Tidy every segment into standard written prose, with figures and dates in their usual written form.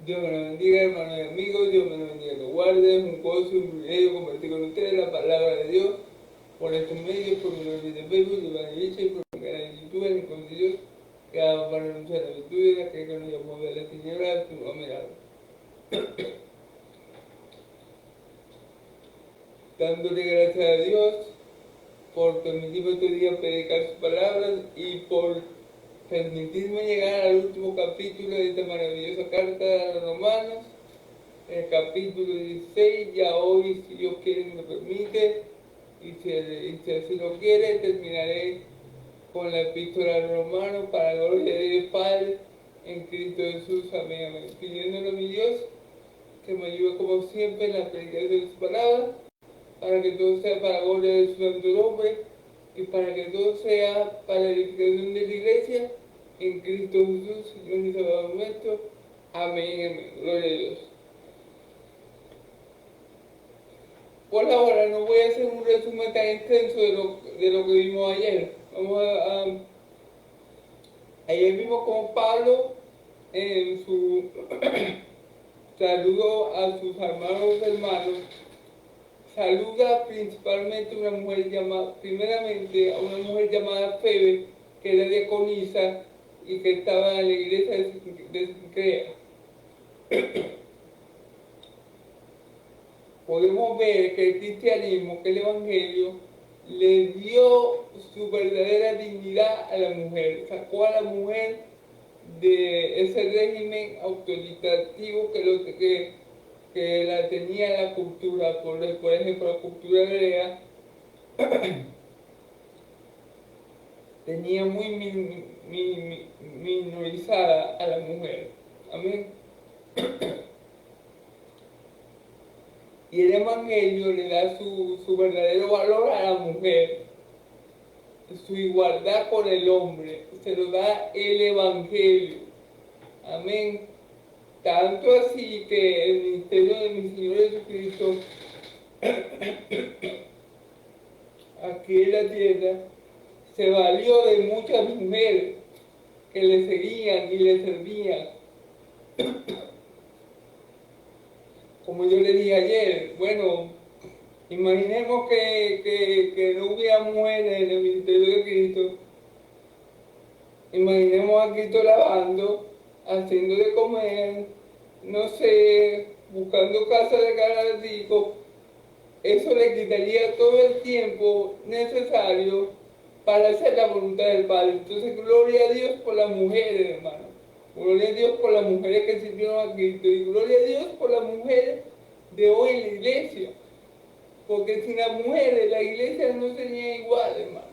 Dios me lo bendiga, hermanos y amigos. Dios me lo bendiga, lo guarde. Es un gozo, un privilegio compartir con ustedes la palabra de Dios por estos medios, por mi nombre de Facebook, de Evangeliza y por mi canal de YouTube, en el Dios que haga para anunciar la virtud de la que nos llamó de la tiniebla a su nueva mirada. Dándole gracias a Dios por permitirme este día predicar sus palabras y por permitirme llegar al último capítulo de esta maravillosa carta a los Romanos, el capítulo 16. Ya hoy, si Dios quiere y me permite, y si así lo quiere, terminaré con la epístola a los Romanos para la gloria de Dios Padre en Cristo Jesús. Amén, amén. Pidiéndole a mi Dios que me ayude como siempre en la predicación de su palabra, para que todo sea para la gloria de su santo nombre y para que todo sea para la edificación de la iglesia en Cristo Jesús, Señor y Salvador nuestro. Amén, amén. Gloria a Dios. Por ahora no voy a hacer un resumen tan extenso de lo que vimos ayer. Ayer vimos como Pablo en su saludo a sus hermanos, saluda principalmente a una mujer primeramente a una mujer llamada Febe, que era diaconisa y que estaba en la iglesia de Sincrea. Podemos ver que el cristianismo, que el evangelio, le dio su verdadera dignidad a la mujer, sacó a la mujer de ese régimen autoritativo que la tenía la cultura, por ejemplo, la cultura griega, tenía muy minorizada a la mujer. Amén. Y el evangelio le da su verdadero valor a la mujer, su igualdad con el hombre, se lo da el evangelio. Amén. Tanto así que el ministerio de mi Señor Jesucristo aquí en la tierra se valió de muchas mujeres que le seguían y le servían. Como yo le dije ayer, bueno, imaginemos que no hubiera mujeres en el ministerio de Cristo. Imaginemos a Cristo lavando, haciendo de comer, no sé, buscando casa de cada rico. Eso le quitaría todo el tiempo necesario para hacer la voluntad del Padre. Entonces, gloria a Dios por las mujeres, hermano. Gloria a Dios por las mujeres que sirvieron a Cristo. Y gloria a Dios por las mujeres de hoy en la iglesia. Porque sin las mujeres la iglesia no sería igual, hermano.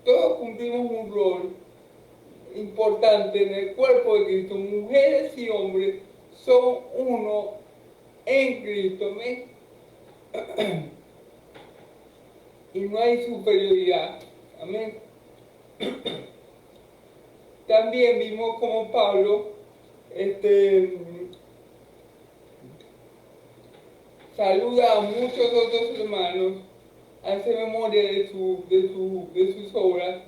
Todos cumplimos un rol importante en el cuerpo de Cristo. Mujeres y hombres son uno en Cristo. ¿Me? Y no hay superioridad. Amén. También vimos como Pablo saluda a muchos otros hermanos, hace memoria de sus obras,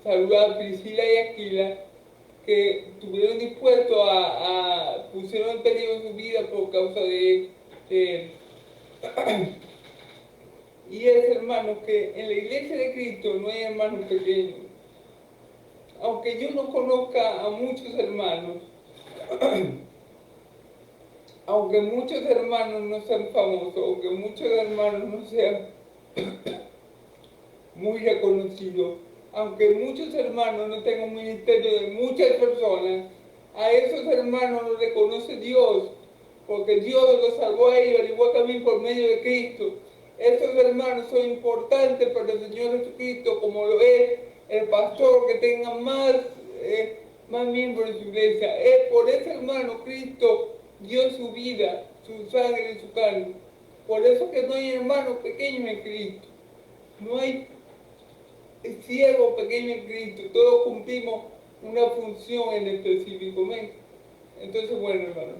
saluda a Priscila y Aquila, que estuvieron dispuestos pusieron en peligro su vida por causa de él. Y es, hermanos, que en la iglesia de Cristo no hay hermanos pequeños. Aunque yo no conozca a muchos hermanos, aunque muchos hermanos no sean famosos, aunque muchos hermanos no sean muy reconocidos, aunque muchos hermanos no tengan un ministerio de muchas personas, a esos hermanos los reconoce Dios, porque Dios los salvó a ellos, al igual que a mí, por medio de Cristo. Estos hermanos son importantes para el Señor Jesucristo, como lo es el pastor que tenga más miembros de su iglesia. Es por ese hermano Cristo dio su vida, su sangre y su carne. Por eso que no hay hermanos pequeños en Cristo. No hay siervos pequeños en Cristo. Todos cumplimos una función en específico. ¿Ven? Entonces, bueno, hermano,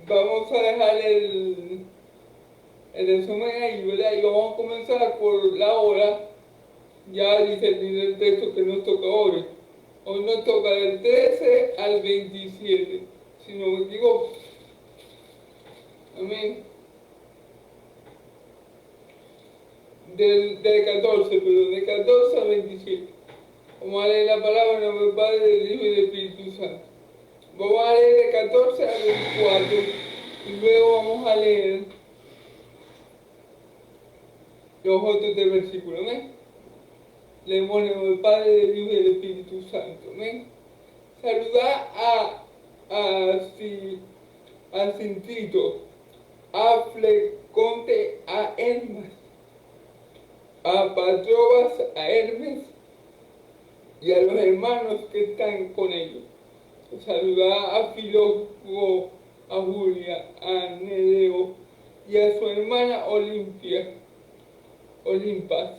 vamos a dejar el resumen ahí, ¿verdad? Y vamos a comenzar por la hora. Ya dice el texto que nos toca hoy. Hoy nos toca del 13 al 27, si no me equivoco. Amén. Del 14, perdón, del 14 al 27. Vamos a leer la palabra en nombre del Padre, del Hijo y del Espíritu Santo. Vamos a leer del 14 al 24 y luego vamos a leer los otros del versículo. Amén. Leemos en nombre del Padre, del Hijo y del Espíritu Santo. Amén. Saluda a Sintito, a Fleconte, a Hermas, a Patrobas, a Hermes y a los hermanos que están con ellos. Saluda a Filólogo, a Julia, a Nereo y a su hermana Olimpas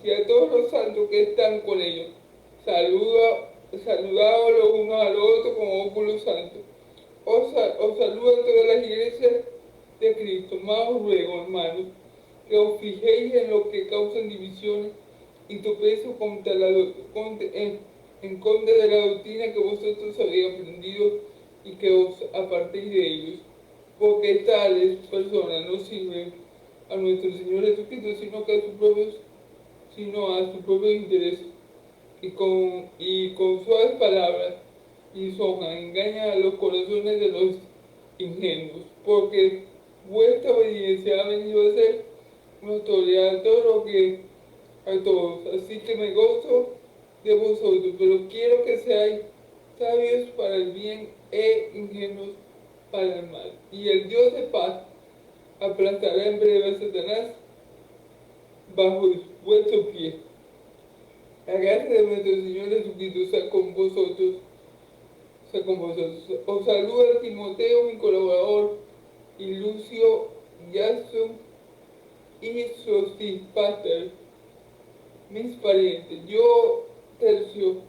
y a todos los santos que están con ellos. Saludaos los unos a los otros como óculos santos. Os saludo a todas las iglesias de Cristo. Más os ruego, hermanos, que os fijéis en lo que causan divisiones y tropiezos en contra de la doctrina que vosotros habéis aprendido y que os apartéis de ellos, porque tales personas no sirven a nuestro Señor Jesucristo, sino a su propio interés, y con suaves palabras lisonjan, engañan a los corazones de los ingenuos, porque vuestra obediencia ha venido a ser notoria a todos, así que me gozo de vosotros, pero quiero que seáis sabios para el bien e ingenuos para el mal. Y el Dios de paz aplastará en breve a Satanás bajo vuestros pies. La gracia de nuestro Señor Jesucristo sea con vosotros. Os saluda Timoteo, mi colaborador, y Lucio, Yason y Sosipater, mis parientes. Yo, Tercio,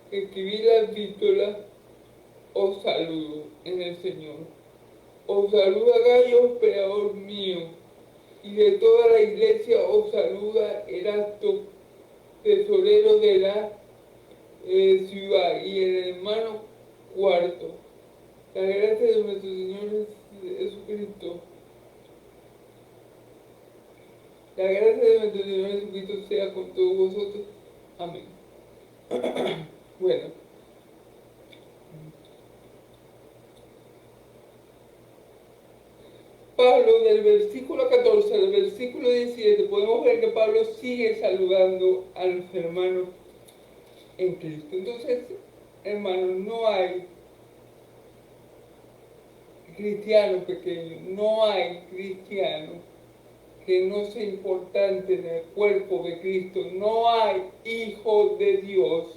que escribí la epístola, os saludo en el Señor. Os saluda Gayo, operador mío, y de toda la iglesia os saluda Erasto, tesorero de la ciudad, y el hermano Cuarto. La gracia de nuestro Señor Jesucristo. La gracia de nuestro Señor Jesucristo sea con todos vosotros. Amén. Bueno. Pablo, del versículo 14 al versículo 17, podemos ver que Pablo sigue saludando a los hermanos en Cristo. Entonces, hermanos, no hay cristiano pequeño, no hay cristiano que no sea importante en el cuerpo de Cristo, no hay hijos de Dios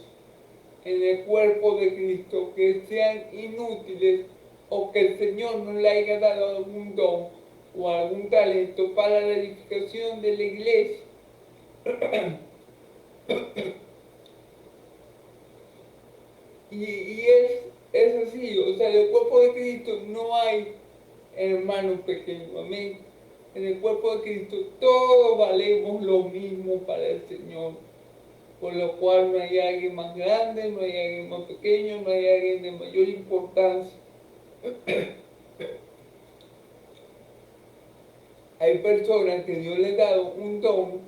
en el cuerpo de Cristo que sean inútiles o que el Señor no le haya dado algún don o algún talento para la edificación de la iglesia. y es así, o sea, en el cuerpo de Cristo no hay hermanos pequeños, amén. En el cuerpo de Cristo todos valemos lo mismo para el Señor, por lo cual no hay alguien más grande, no hay alguien más pequeño, no hay alguien de mayor importancia. Hay personas que Dios les ha dado un don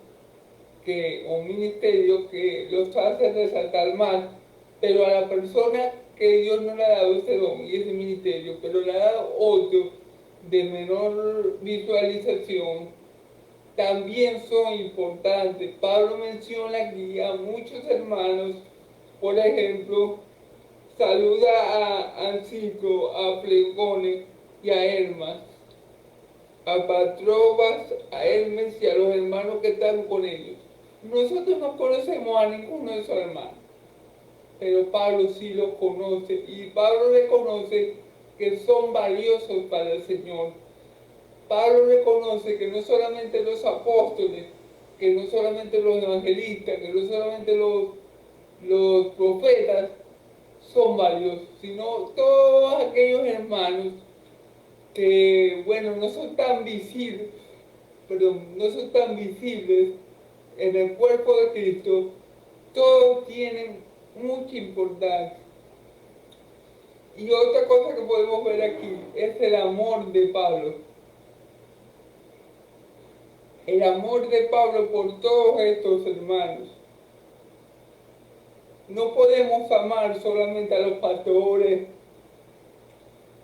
o un ministerio que los hace resaltar más, pero a la persona que Dios no le ha dado ese don y ese ministerio, pero le ha dado otro de menor visualización, también son importantes. Pablo menciona aquí a muchos hermanos, por ejemplo, saluda a Anciclo, a Flegone y a Hermas, a Patrobas, a Hermes y a los hermanos que están con ellos. Nosotros no conocemos a ninguno de esos hermanos, pero Pablo sí los conoce, y Pablo reconoce que son valiosos para el Señor. Pablo reconoce que no solamente los apóstoles, que no solamente los evangelistas, que no solamente los profetas son valiosos, sino todos aquellos hermanos que, bueno, no son tan visibles en el cuerpo de Cristo. Todos tienen mucha importancia. Y otra cosa que podemos ver aquí es el amor de Pablo. El amor de Pablo por todos estos hermanos. No podemos amar solamente a los pastores,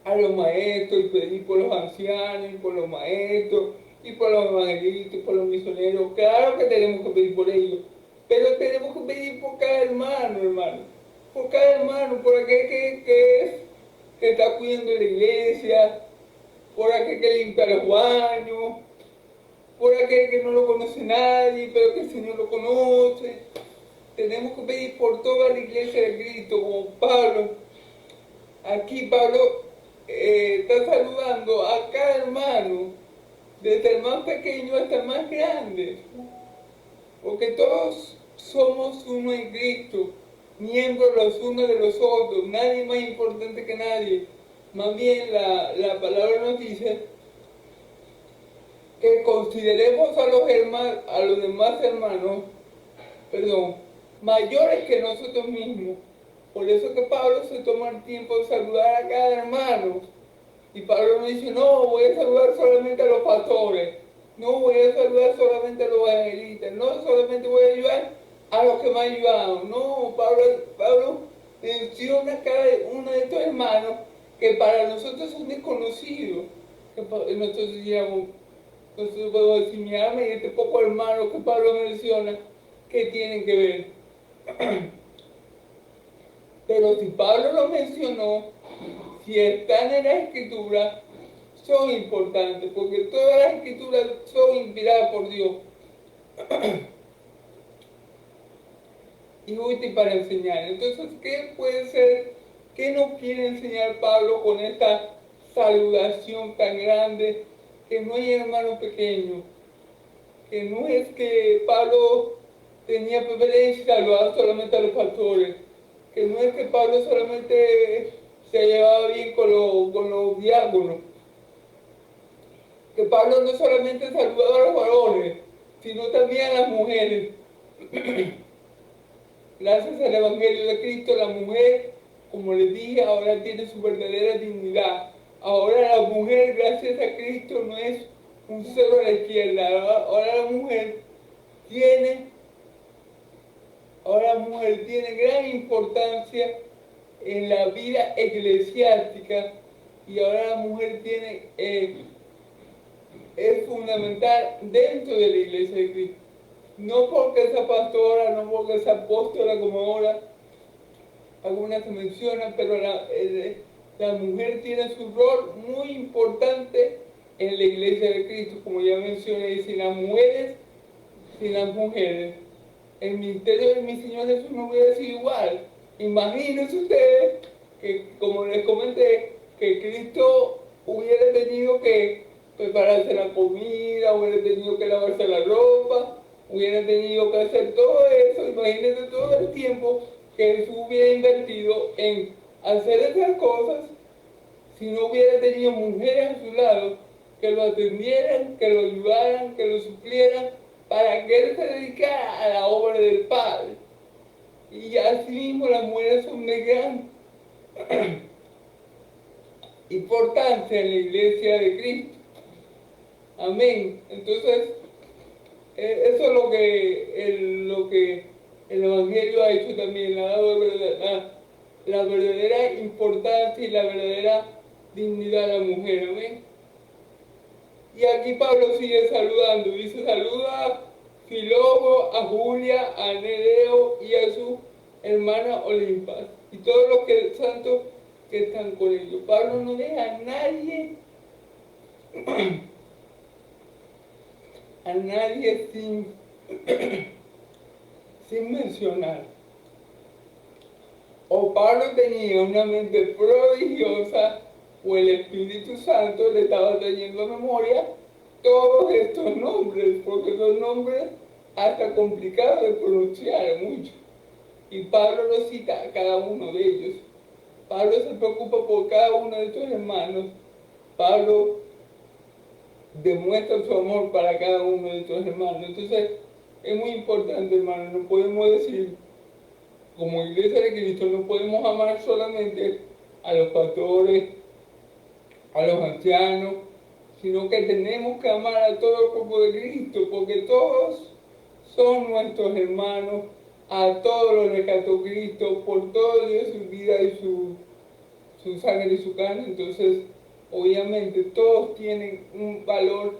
a los maestros, y pedir por los ancianos, y por los maestros, y por los evangelistas, y por los misioneros. Claro que tenemos que pedir por ellos, pero tenemos que pedir por cada hermano, hermano. Por cada hermano, por aquel que está cuidando la iglesia, por aquel que limpia los baños, por aquel que no lo conoce nadie, pero que el Señor lo conoce. Tenemos que pedir por toda la iglesia de Cristo, como Pablo. Aquí Pablo está saludando a cada hermano, desde el más pequeño hasta el más grande, porque todos somos uno en Cristo, miembros los unos de los otros, nadie más importante que nadie. Más bien la palabra nos dice que consideremos a los demás hermanos, mayores que nosotros mismos. Por eso que Pablo se toma el tiempo de saludar a cada hermano. Y Pablo no dice, no, voy a saludar solamente a los pastores, no voy a saludar solamente a los evangelistas, no solamente voy a ayudar a los que me han ayudado. No, Pablo menciona a cada uno de estos hermanos que para nosotros son desconocidos. Nosotros podemos decir, mi alma y este poco hermano que Pablo menciona, ¿qué tienen que ver? Pero si Pablo lo mencionó, si están en la Escritura, son importantes, porque todas las Escrituras son inspiradas por Dios y útil para enseñar. Entonces, ¿qué puede ser? ¿Qué nos quiere enseñar Pablo con esta saludación tan grande? Que no hay hermano pequeño, que no es que Pablo tenía preferencia y saludaba solamente a los pastores, que no es que Pablo solamente se llevaba bien con los diáconos, que Pablo no solamente saludaba a los varones, sino también a las mujeres. Gracias al Evangelio de Cristo, la mujer, como les dije, ahora tiene su verdadera dignidad. Ahora la mujer, gracias a Cristo, no es un cero a la izquierda. Ahora la mujer tiene gran importancia en la vida eclesiástica, y ahora la mujer es fundamental dentro de la iglesia de Cristo. No porque sea pastora, no porque sea apóstola como ahora algunas se mencionan, pero la mujer tiene su rol muy importante en la iglesia de Cristo, como ya mencioné. Y sin las mujeres, el ministerio de mi Señor Jesús no hubiera sido igual. Imagínense ustedes que, como les comenté, que Cristo hubiera tenido que prepararse la comida, hubiera tenido que lavarse la ropa, hubiera tenido que hacer todo eso. Imagínense todo el tiempo que Jesús hubiera invertido en hacer esas cosas si no hubiera tenido mujeres a su lado que lo atendieran, que lo ayudaran, que lo suplieran, para que él se dedicara a la obra del Padre. Y así mismo las mujeres son de gran importancia en la iglesia de Cristo. Amén. Entonces, eso es lo que el Evangelio ha hecho también, le ha dado la verdadera importancia y la verdadera dignidad a la mujer. Amén. Y aquí Pablo sigue saludando. Dice, saluda a Filólogo, a Julia, a Nereo y a su hermana Olimpas y todos los santos que están con ellos. Pablo no deja a nadie sin mencionar. O Pablo tenía una mente prodigiosa, o el Espíritu Santo le estaba trayendo a memoria todos estos nombres, porque son nombres hasta complicados de pronunciar mucho. Y Pablo lo cita a cada uno de ellos. Pablo se preocupa por cada uno de estos hermanos. Pablo demuestra su amor para cada uno de estos hermanos. Entonces, es muy importante, hermano. No podemos decir, como iglesia de Cristo, no podemos amar solamente a los pastores, a los ancianos, sino que tenemos que amar a todo el cuerpo de Cristo, porque todos son nuestros hermanos, a todos los rescató Cristo, por todo dio su vida y su sangre y su carne. Entonces, obviamente, todos tienen un valor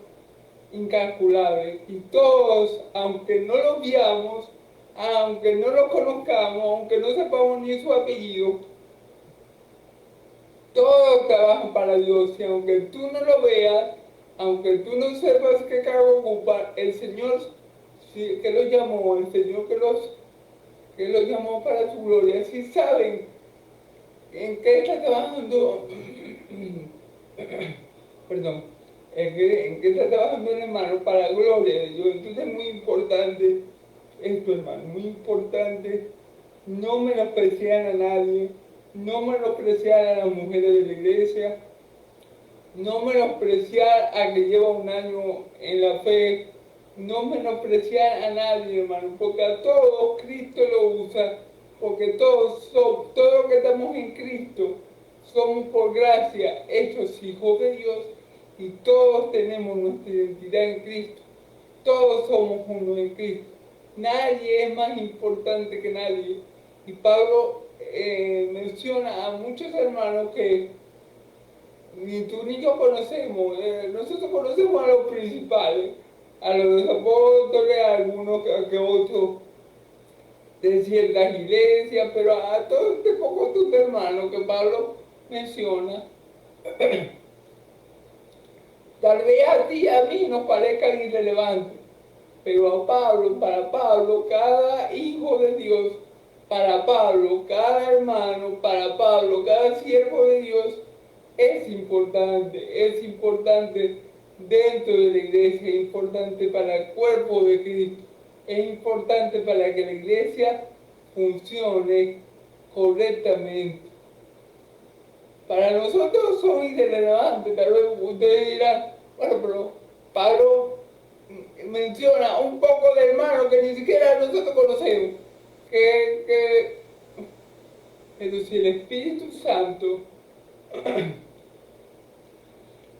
incalculable y todos, aunque no los veamos, aunque no los conozcamos, aunque no sepamos ni su apellido, todos trabajan para Dios y aunque tú no lo veas, aunque tú no sepas qué cargo ocupa, el Señor que los llamó, el Señor que los llamó para su gloria, si saben en qué está trabajando, perdón, en qué está trabajando el hermano para la gloria de Dios. Entonces es muy importante esto, hermano, muy importante no menospreciar a nadie, no menospreciar a las mujeres de la iglesia, no menospreciar a que lleva un año en la fe, no menospreciar a nadie, hermano, porque a todos Cristo lo usa, porque todos los que estamos en Cristo, somos por gracia hechos hijos de Dios y todos tenemos nuestra identidad en Cristo, todos somos uno en Cristo, nadie es más importante que nadie. Y Pablo menciona a muchos hermanos que ni tú ni yo conocemos, nosotros conocemos a los principales, a los apóstoles, a algunos que otros de ciertas iglesias, pero a todos este poco tus hermanos que Pablo menciona, tal vez a ti y a mí nos parezcan irrelevantes, pero a Pablo, para Pablo, cada hijo de Dios, para Pablo, cada hermano, para Pablo, cada siervo de Dios, es importante dentro de la iglesia, es importante para el cuerpo de Cristo, es importante para que la iglesia funcione correctamente. Para nosotros son irrelevantes, tal vez ustedes dirán, bueno, pero Pablo menciona un poco de hermanos que ni siquiera nosotros conocemos, pero si el Espíritu Santo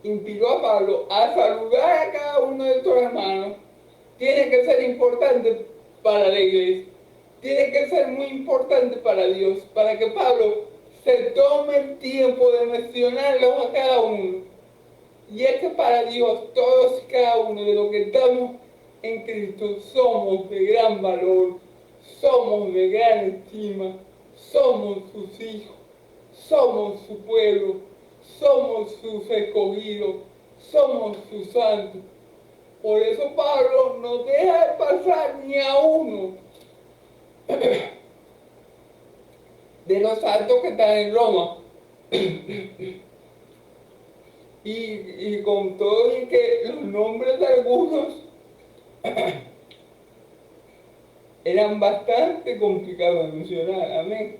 inspiró a Pablo a saludar a cada uno de estos hermanos, tiene que ser importante para la iglesia, tiene que ser muy importante para Dios, para que Pablo se tome el tiempo de mencionarlos a cada uno. Y es que para Dios, todos y cada uno de los que estamos en Cristo somos de gran valor, somos de gran estima, somos sus hijos, somos su pueblo, somos sus escogidos, somos sus santos. Por eso Pablo no deja de pasar ni a uno de los santos que están en Roma. Y con todo y que los nombres de algunos eran bastante complicados de mencionar, amén.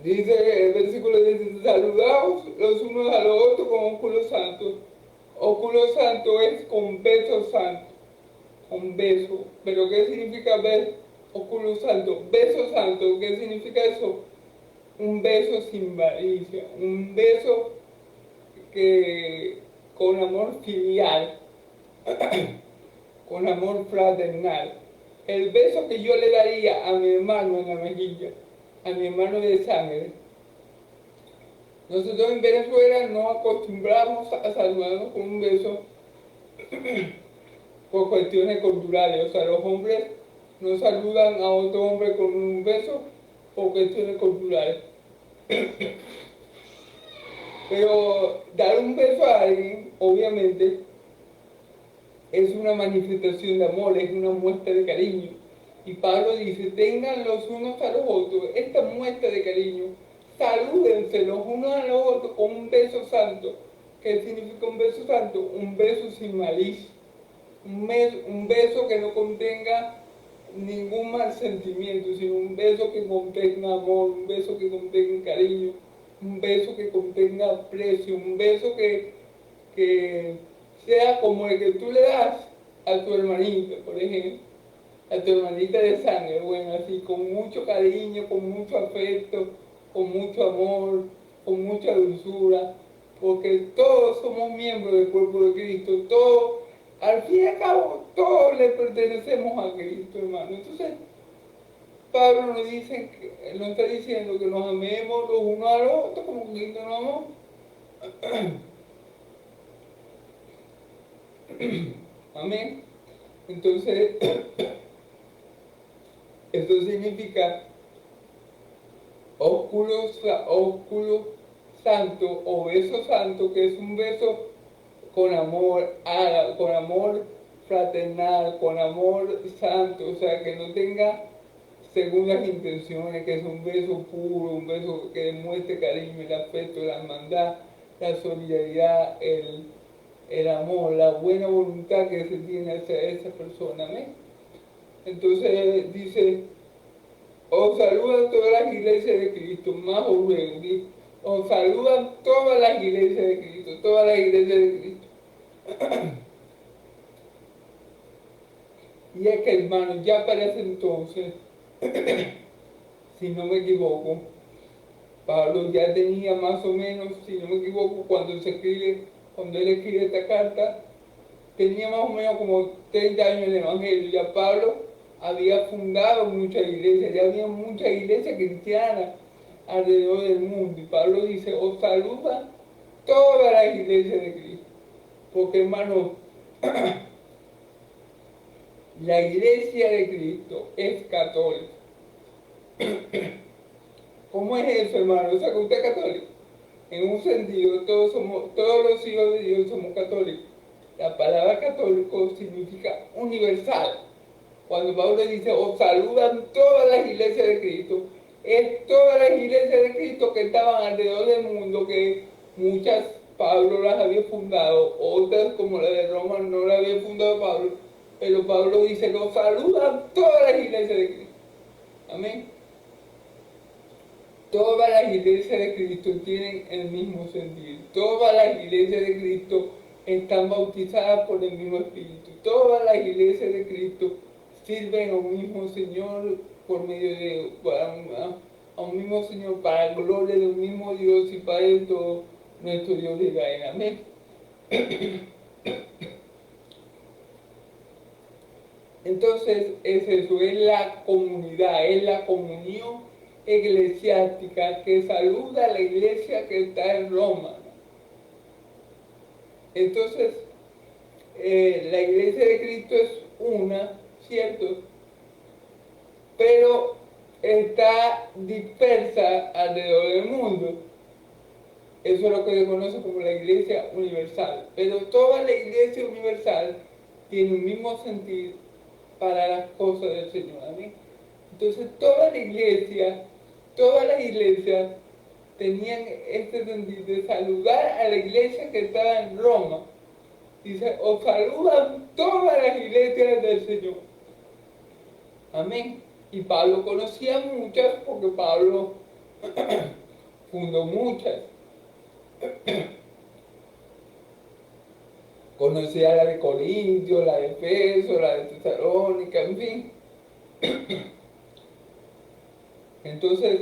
Dice el versículo 10, saludaos los unos a los otros con óculos santos. Óculo santo es con beso santo, con beso. ¿Pero qué significa óculo santo? Beso santo, ¿qué significa eso? Un beso sin malicia, un beso que con amor filial, con amor fraternal. El beso que yo le daría a mi hermano en la mejilla, a mi hermano de sangre. Nosotros en Venezuela no acostumbramos a saludarnos con un beso por cuestiones culturales. O sea, los hombres no saludan a otro hombre con un beso por cuestiones culturales. Pero dar un beso a alguien, obviamente, es una manifestación de amor, es una muestra de cariño. Y Pablo dice, tengan los unos a los otros esta muestra de cariño, salúdense los unos a los otros con un beso santo. ¿Qué significa un beso santo? Un beso sin malicia, un beso que no contenga ningún mal sentimiento, sino un beso que contenga amor, un beso que contenga cariño, un beso que contenga aprecio, un beso que sea como el que tú le das a tu hermanito, por ejemplo. a tu hermanita de sangre, bueno, así, con mucho cariño, con mucho afecto, con mucho amor, con mucha dulzura, porque todos somos miembros del cuerpo de Cristo, todos, al fin y al cabo, todos le pertenecemos a Cristo, hermano. Entonces, Pablo nos está diciendo que nos amemos los unos a los otros como Cristo nos amó. Amén. Entonces, esto significa ósculo santo o beso santo, que es un beso con amor, con amor fraternal, con amor santo, o sea, que no tenga segundas intenciones, que es un beso puro, un beso que demuestre cariño, el afecto, la hermandad, la solidaridad, el amor, la buena voluntad que se tiene hacia esa persona. ¿Amén? Entonces dice, os saludan todas las iglesias de Cristo, más os ruego, os saludan todas las iglesias de Cristo, todas las iglesias de Cristo. Y es que, hermano, ya para ese entonces, si no me equivoco, Pablo ya tenía más o menos, si no me equivoco, cuando él escribe esta carta, tenía más o menos como 30 años en el Evangelio. Ya Pablo había fundado muchas iglesias, ya había muchas iglesias cristianas alrededor del mundo. Y Pablo dice, os saluda todas las iglesias de Cristo. Porque, hermano, la iglesia de Cristo es católica. ¿Cómo es eso, hermano? O sea, que usted es católico. En un sentido, todos los hijos de Dios somos católicos. La palabra católico significa universal. Cuando Pablo dice, os saludan todas las iglesias de Cristo, es todas las iglesias de Cristo que estaban alrededor del mundo, que muchas Pablo las había fundado, otras como la de Roma no la había fundado Pablo, pero Pablo dice, os saludan todas las iglesias de Cristo. Amén. Todas las iglesias de Cristo tienen el mismo sentido. Todas las iglesias de Cristo están bautizadas por el mismo Espíritu. Todas las iglesias de Cristo sirven a un mismo Señor por medio de a un mismo Señor para la gloria de un mismo Dios y para todo nuestro Dios de Israel. Amén. Entonces es eso, es la comunidad, es la comunión eclesiástica que saluda a la iglesia que está en Roma. Entonces, la iglesia de Cristo es una, ¿cierto? Pero está dispersa alrededor del mundo. Eso es lo que se conoce como la iglesia universal. Pero toda la iglesia universal tiene un mismo sentido para las cosas del Señor. Amén. Entonces todas las iglesias tenían este sentido de saludar a la iglesia que estaba en Roma. Dice, os saludan todas las iglesias del Señor. Amén. Y Pablo conocía muchas porque Pablo fundó muchas. Conocía la de Corintio, la de Efeso, la de Tesalónica, en fin. Entonces,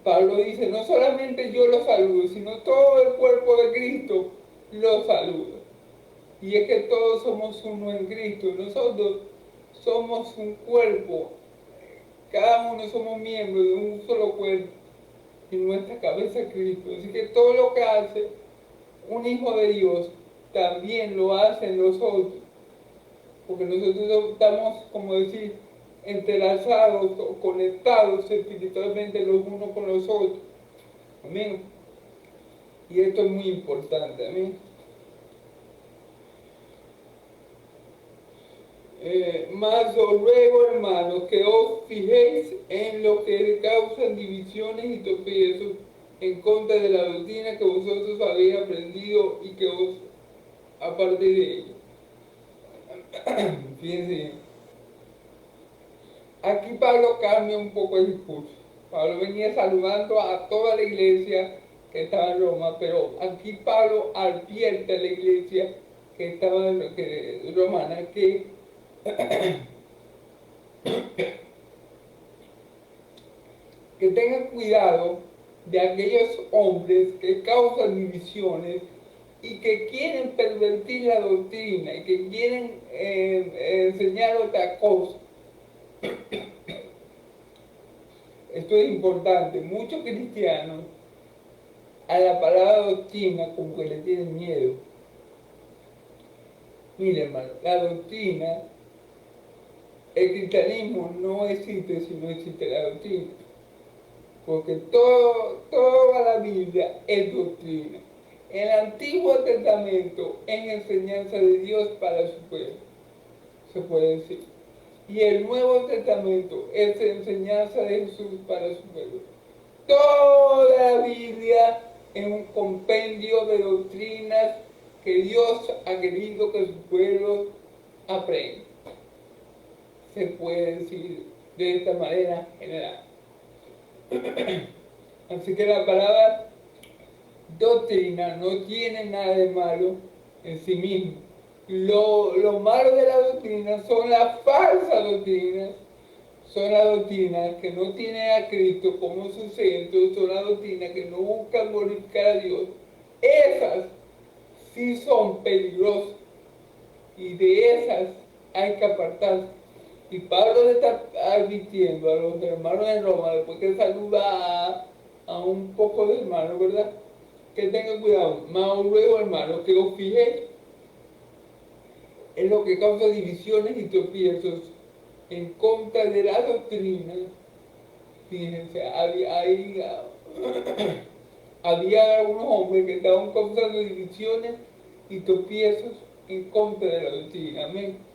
Pablo dice, no solamente yo los saludo, sino todo el cuerpo de Cristo los saluda. Y es que todos somos uno en Cristo. Nosotros somos un cuerpo. Cada uno somos miembros de un solo cuerpo. Y nuestra cabeza es Cristo. Así que todo lo que hace un hijo de Dios, también lo hacen los otros. Porque nosotros estamos, como decir, entrelazados o conectados espiritualmente los unos con los otros. Amén. Y esto es muy importante. Amén. Mas os ruego, hermanos, que os fijéis en lo que causan divisiones y tropiezos en contra de la doctrina que vosotros habéis aprendido y que os aparte de ello. Fíjense, aquí Pablo cambia un poco el discurso. Pablo venía saludando a toda la iglesia que estaba en Roma, pero aquí Pablo advierte a la iglesia que estaba romana que que tengan cuidado de aquellos hombres que causan divisiones y que quieren pervertir la doctrina y que quieren enseñar otra cosa. Esto es importante. Muchos cristianos a la palabra doctrina como que le tienen miedo. Mire, hermano, la doctrina, el cristianismo no existe si no existe la doctrina. Porque toda la Biblia es doctrina. El Antiguo Testamento es enseñanza de Dios para su pueblo, se puede decir. Y el Nuevo Testamento es enseñanza de Jesús para su pueblo. Toda la Biblia es un compendio de doctrinas que Dios ha querido que su pueblo aprenda. Se puede decir de esta manera general. Así que la palabra doctrina no tiene nada de malo en sí mismo. Lo malo de la doctrina son las falsas doctrinas, son las doctrinas que no tienen a Cristo como su centro, son las doctrinas que no buscan glorificar a Dios. Esas sí son peligrosas y de esas hay que apartarse. Y Pablo le está advirtiendo a los hermanos de Roma, después que saluda a un poco de hermanos, ¿verdad? Que tengan cuidado, más luego, hermanos, que os fijéis en lo que causa divisiones y tropiezos en contra de la doctrina. Fíjense, había algunos hombres que estaban causando divisiones y tropiezos en contra de la doctrina. Amén.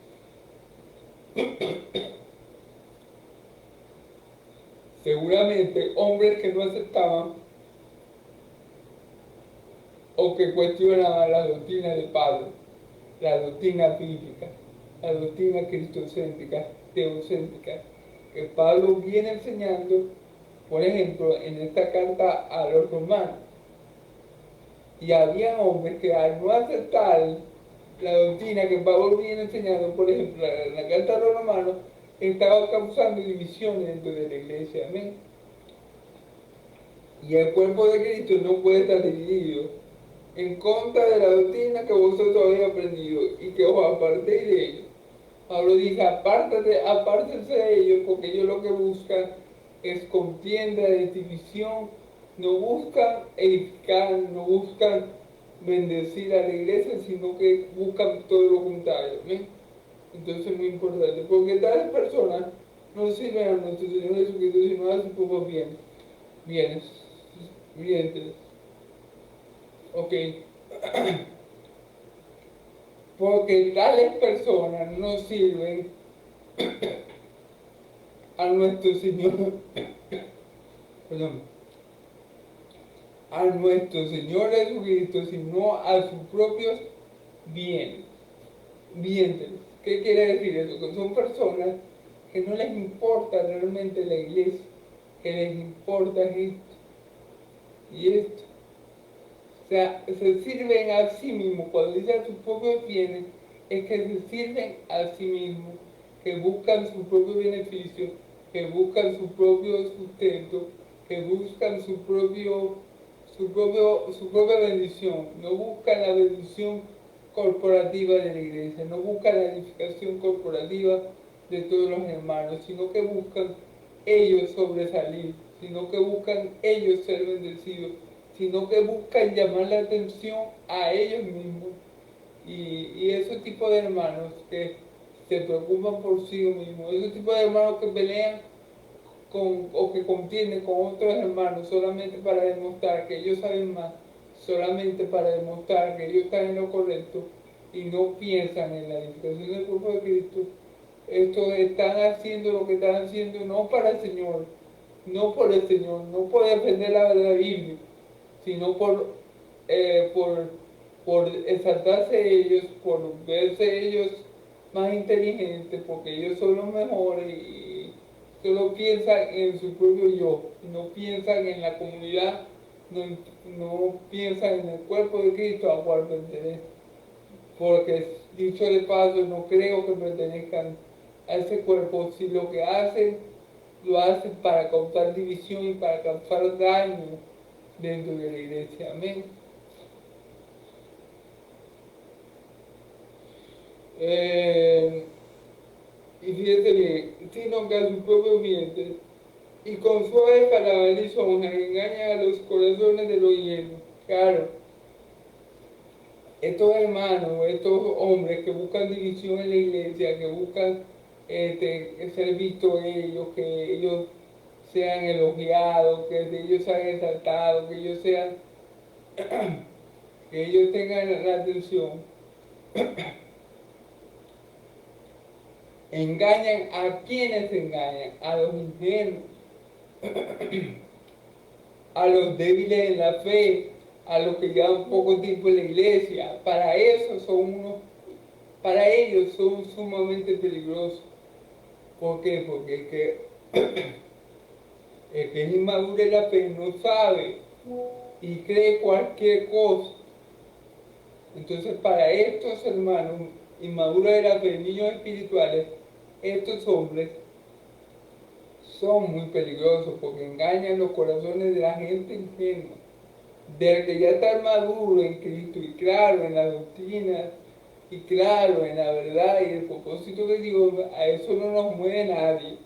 Seguramente hombres que no aceptaban o que cuestionaban la doctrina de Pablo, la doctrina bíblica, la doctrina cristocéntrica, teocéntrica, que Pablo viene enseñando, por ejemplo, en esta carta a los romanos. Y había hombres que al no aceptar la doctrina que Pablo viene enseñando, por ejemplo, en la carta a los romanos, estaba causando divisiones dentro de la iglesia. Amén. Y el cuerpo de Cristo no puede estar dividido en contra de la doctrina que vosotros habéis aprendido y que os apartéis de ellos. Pablo dice, apártense de ellos, porque ellos lo que buscan es contienda, es división, no buscan edificar, no buscan bendecir a la iglesia, sino que buscan todo lo contrario. ¿Ven? Entonces es muy importante, porque tales personas no sirven a nuestro Señor Jesucristo, sino a sus propios bienes. Ok. Porque tales personas no sirven a nuestro Señor, perdón, a nuestro Señor Jesucristo, sino a sus propios bienes. ¿Qué quiere decir eso? Que son personas que no les importa realmente la iglesia, que les importa esto y esto. O sea, se sirven a sí mismos. Cuando dice a sus propios bienes, es que se sirven a sí mismos, que buscan su propio beneficio, que buscan su propio sustento, que buscan su propia bendición. No buscan la bendición corporativa de la iglesia, no buscan la edificación corporativa de todos los hermanos, sino que buscan ellos sobresalir, sino que buscan ellos ser bendecidos, sino que buscan llamar la atención a ellos mismos. Y ese tipo de hermanos que se preocupan por sí mismos, ese tipo de hermanos que pelean o que contienden con otros hermanos solamente para demostrar que ellos saben más, solamente para demostrar que ellos están en lo correcto y no piensan en la edificación del cuerpo de Cristo. Estos están haciendo lo que están haciendo no para el Señor, no por el Señor, no por defender la verdad bíblica, sino por exaltarse ellos, por verse ellos más inteligentes, porque ellos son los mejores y solo piensan en su propio yo, no piensan en la comunidad, no piensan en el cuerpo de Cristo al cual pertenecen. Porque, dicho de paso, no creo que pertenezcan a ese cuerpo si lo que hacen lo hacen para causar división y para causar daño dentro de la iglesia? Amén. Y fíjese bien, sino que a su propio vientre, y con suaves palabras lisonjas engañan a los corazones de los hielos. Claro, estos hermanos, estos hombres que buscan división en la iglesia, que buscan ser vistos ellos, que ellos sean elogiados, que ellos sean exaltados, que ellos sean, que ellos tengan la atención, engañan a quienes engañan, a los ingenuos, a los débiles en la fe, a los que llevan poco tiempo en la iglesia. Para eso para ellos son sumamente peligrosos. ¿Por qué? Porque el que es inmaduro en la fe no sabe y cree cualquier cosa. Entonces, para estos hermanos inmaduros de la fe, niños espirituales, estos hombres son muy peligrosos porque engañan los corazones de la gente ingenua, del que ya está maduro en Cristo y claro en la doctrina y claro en la verdad y el propósito de Dios. A eso no nos mueve nadie.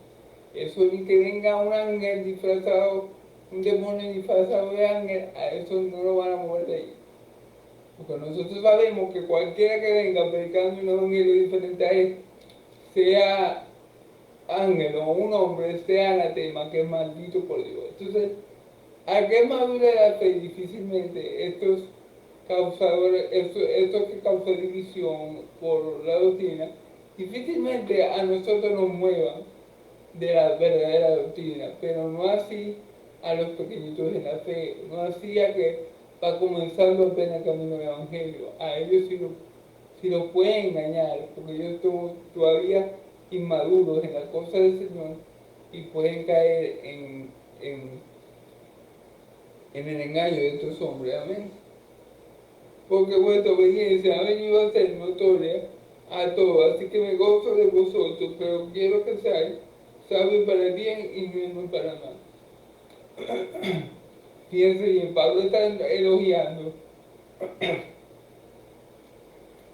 Eso ni que venga un ángel disfrazado, un demonio disfrazado de ángel, a eso no lo van a mover de ahí. Porque nosotros sabemos que cualquiera que venga predicando un evangelio diferente a él, sea ángel o un hombre, sea anatema, que es maldito por Dios. Entonces, al que es maduro de la fe, difícilmente estos causadores, estos que causan división por la doctrina, difícilmente a nosotros nos muevan de la verdadera doctrina, pero no así a los pequeñitos de la fe, no así a que va comenzando apenas el camino del evangelio. A ellos sí lo pueden engañar, porque ellos todavía inmaduros en la cosa del Señor y pueden caer en el engaño de estos hombres. Amén. Porque vuestra obediencia ha venido a ser notoria a todos, así que me gozo de vosotros, pero quiero que seáis sabios para el bien y menos para el mal. Fíjense bien, Pablo está elogiando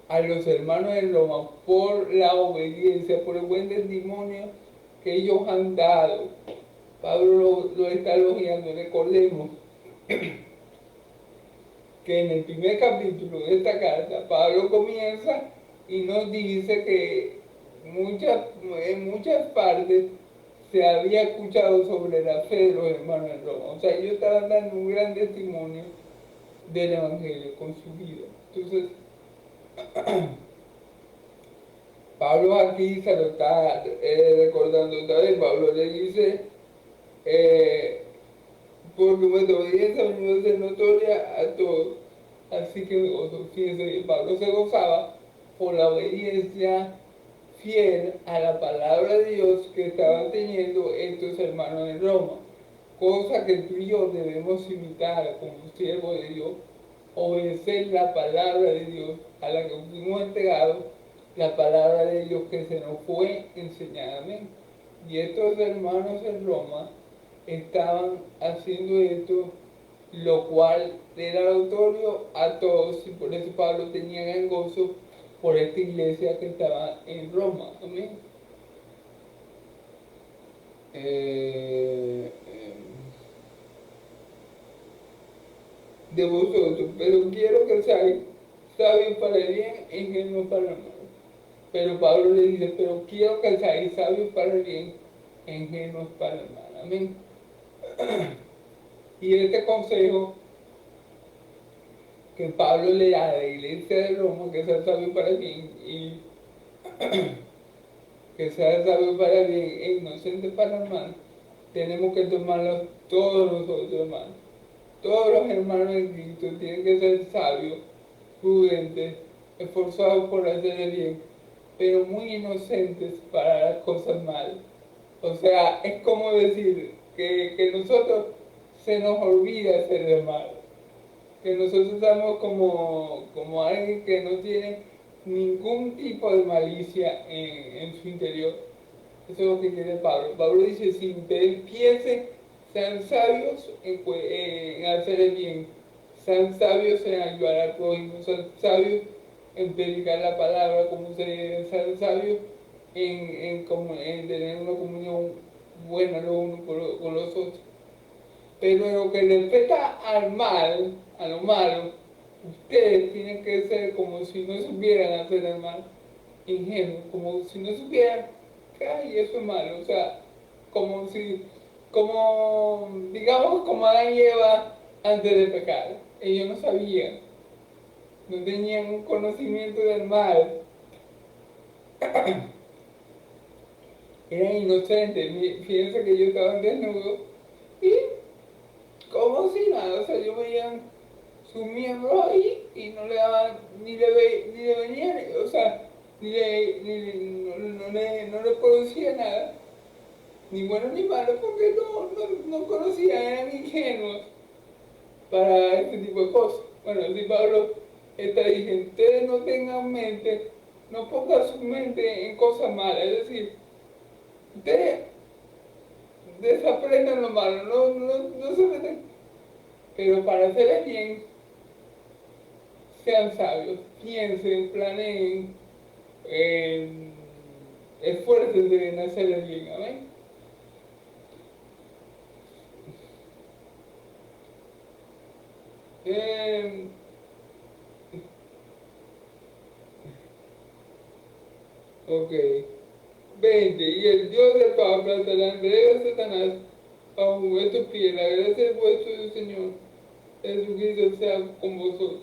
a los hermanos de Roma por la obediencia, por el buen testimonio que ellos han dado. Pablo lo está elogiando. Recordemos que en el primer capítulo de esta carta, Pablo comienza y nos dice que en muchas partes se había escuchado sobre la fe de los hermanos de Roma. O sea, ellos estaban dando un gran testimonio del Evangelio con su vida. Entonces, Pablo aquí se lo está recordando otra vez. Pablo le dice, porque vuestra obediencia ha venido a ser notoria a todos. Así que fíjense, Pablo se gozaba por la obediencia fiel a la palabra de Dios que estaban teniendo estos hermanos en Roma. Cosa que tú y yo debemos imitar como siervos de Dios, obedecer la palabra de Dios a la que fuimos entregados, la palabra de Dios que se nos fue enseñada. Amén. Y estos hermanos en Roma estaban haciendo esto, lo cual era notorio a todos, y por eso Pablo tenía gran gozo por esta iglesia que estaba en Roma. Amén. De vosotros, pero quiero que seáis sabios para el bien e ingenuos para el mal. Pero Pablo le dice, pero quiero que seáis sabios para el bien e ingenuos para el mal. Amén. Y este consejo que Pablo le da a la iglesia de Roma, que sea sabio para el bien y que sea sabio para el bien e inocente para el mal, tenemos que tomarlo todos nosotros, hermanos. Todos los hermanos de Cristo tienen que ser sabios, prudentes, esforzados por hacer el bien, pero muy inocentes para las cosas malas. O sea, es como decir que nosotros se nos olvida hacer el mal, que nosotros estamos como alguien que no tiene ningún tipo de malicia en su interior, Eso es lo que quiere Pablo. Pablo dice, si ustedes piensen, sean sabios en hacer el bien, sean sabios en ayudar al prójimo, sean sabios en predicar la palabra, como se debe, sean sabios en tener una comunión buena los unos con los otros. Pero en lo que respecta al mal, a lo malo, ustedes tienen que ser como si no supieran hacer el mal, ingenuos, como si no supieran que ay, eso es malo, o sea, como si, como, digamos, como Adán y Eva antes de pecar. Ellos no sabían, no tenían un conocimiento del mal, eran inocentes. Fíjense que ellos estaban desnudos y como si nada, o sea, ellos veían sus miembros ahí y no le daban, ni le venían, o sea, no le producía nada, ni bueno ni malo, porque no conocían, eran ingenuos para este tipo de cosas. Bueno, si Pablo está diciendo, ustedes no tengan mente, no pongan su mente en cosas malas, es decir, ustedes desaprendan lo malo, no se meten, pero para hacer el bien, sean sabios, piensen, planeen, esfuércense en hacer el bien, amén. Eh, ok. 20. Y el Dios de paz plantará en breve a Satanás bajo vuestros pies. La gracia de vuestro Señor Jesucristo sea con vosotros.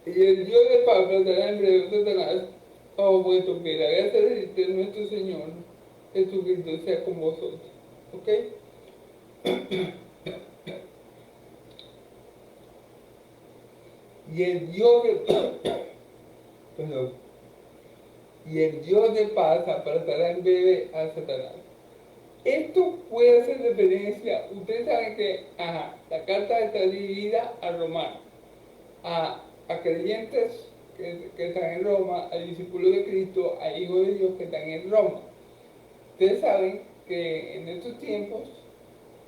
Y el Dios de paz plantará en breve a Satanás bajo vuestros pies. La gracia de nuestro Señor Jesucristo sea con vosotros. ¿Ok? Y el Dios de perdón, y el Dios de paz apartará en breve a Satanás. Esto puede hacer referencia, ustedes saben que la carta está dividida a romanos, a creyentes que están en Roma, a discípulos de Cristo, a hijos de Dios que están en Roma. Ustedes saben que en estos tiempos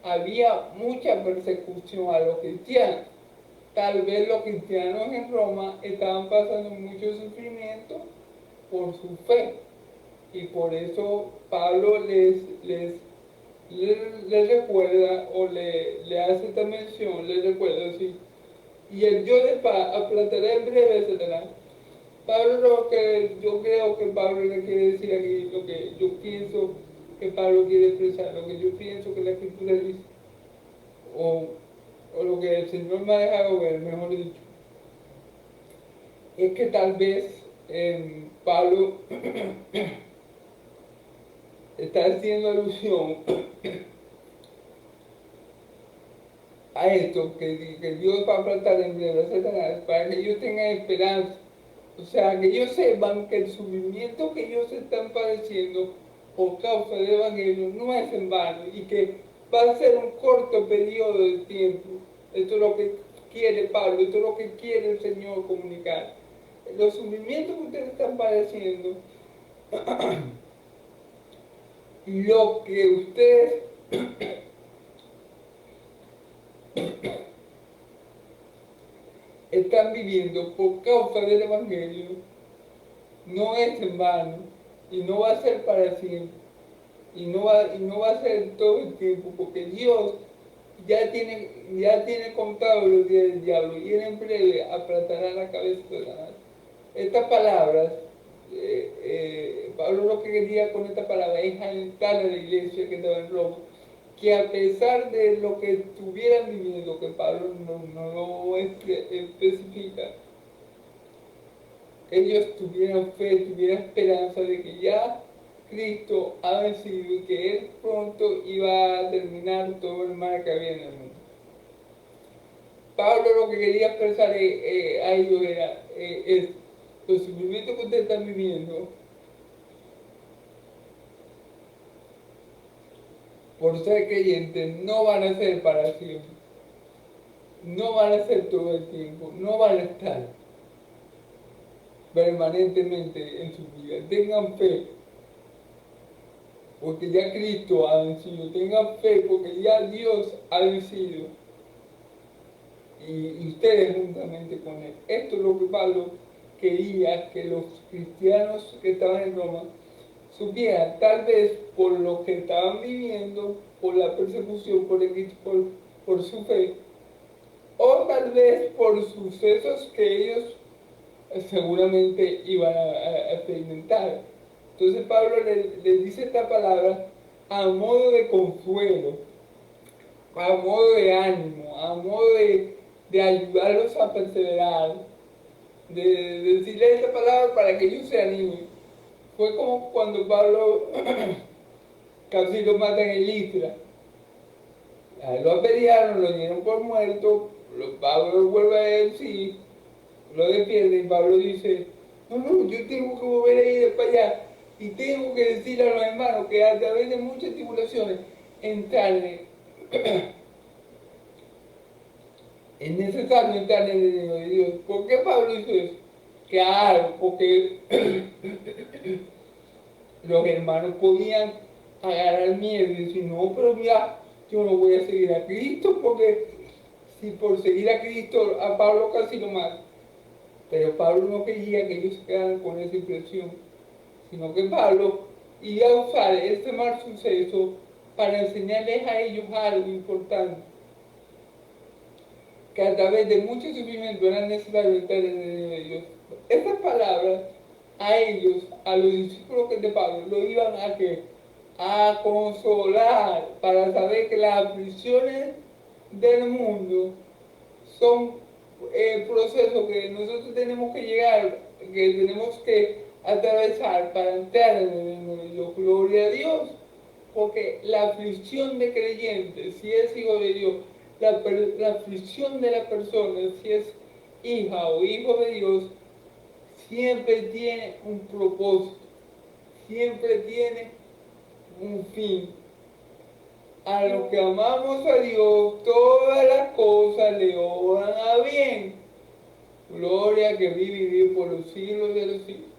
había mucha persecución a los cristianos. Tal vez los cristianos en Roma estaban pasando mucho sufrimiento por su fe. Y por eso Pablo les recuerda o le hace esta mención, les recuerda así. Y el Dios de paz aplastará en breve Satanás. Pablo, lo que yo creo que Pablo le quiere decir aquí, lo que yo pienso que Pablo quiere expresar, lo que yo pienso que la Escritura dice, o, o lo que el Señor me ha dejado ver, mejor dicho, es que tal vez Pablo está haciendo alusión a esto, que Dios va a plantar en breve a Satanás para que ellos tengan esperanza. O sea, que ellos sepan que el sufrimiento que ellos están padeciendo por causa del Evangelio no es en vano y que va a ser un corto periodo de tiempo. Esto es lo que quiere Pablo, esto es lo que quiere el Señor comunicar. Los sufrimientos que ustedes están padeciendo, lo que ustedes están viviendo por causa del Evangelio no es en vano y no va a ser para siempre y no va a ser todo el tiempo porque Dios ya tiene contado los días del diablo y él en breve aplastará la cabeza de Satanás. Estas palabras, Pablo lo que quería con esta palabra es alentar a la iglesia que estaba en Roma, que a pesar de lo que estuvieran viviendo, que Pablo no lo especifica, ellos tuvieran fe, tuvieran esperanza de que ya Cristo ha vencido y que Él pronto iba a terminar todo el mal que había en el mundo. Pablo lo que quería expresar a ellos era los sufrimientos que ustedes están viviendo por ser creyentes no van a ser para siempre. no van a ser todo el tiempo, no van a estar permanentemente en su vida. Tengan fe, porque ya Cristo ha vencido. Tengan fe, porque ya Dios ha vencido. Y ustedes juntamente con Él. Esto es lo que Pablo quería que los cristianos que estaban en Roma supieran, tal vez por lo que estaban viviendo, por la persecución, por su fe, o tal vez por sucesos que ellos seguramente iban a experimentar. Entonces Pablo les dice esta palabra a modo de consuelo, a modo de ánimo, a modo de ayudarlos a perseverar, de decirles esta palabra para que ellos se animen. Fue como cuando Pablo casi lo matan en Listra. A él lo apedrearon, lo dieron por muerto, Pablo vuelve a él, sí, lo defiende y Pablo dice, no, yo tengo que volver a ir para allá y tengo que decirle a los hermanos que a través de muchas tribulaciones entrarle, es necesario entrar en el reino de Dios. ¿Por qué Pablo hizo eso? Claro, porque los hermanos podían agarrar miedo y decir, no, pero mira, yo no voy a seguir a Cristo porque si por seguir a Cristo a Pablo casi lo matan. Pero Pablo no quería que ellos se quedaran con esa impresión, sino que Pablo iba a usar este mal suceso para enseñarles a ellos algo importante, que a través de mucho sufrimiento era necesario estar en el reino de Dios. Estas palabras a ellos, a los discípulos de Pablo, lo iban a que a consolar para saber que las aflicciones del mundo son procesos que nosotros tenemos que llegar, que tenemos que atravesar para entrar en el reino de Dios. Gloria a Dios, porque la aflicción de creyentes, si es hijo de Dios, la aflicción de la persona, si es hija o hijo de Dios, siempre tiene un propósito, siempre tiene un fin. A los que amamos a Dios, todas las cosas le obran a bien. Gloria que vive y vive por los siglos de los siglos.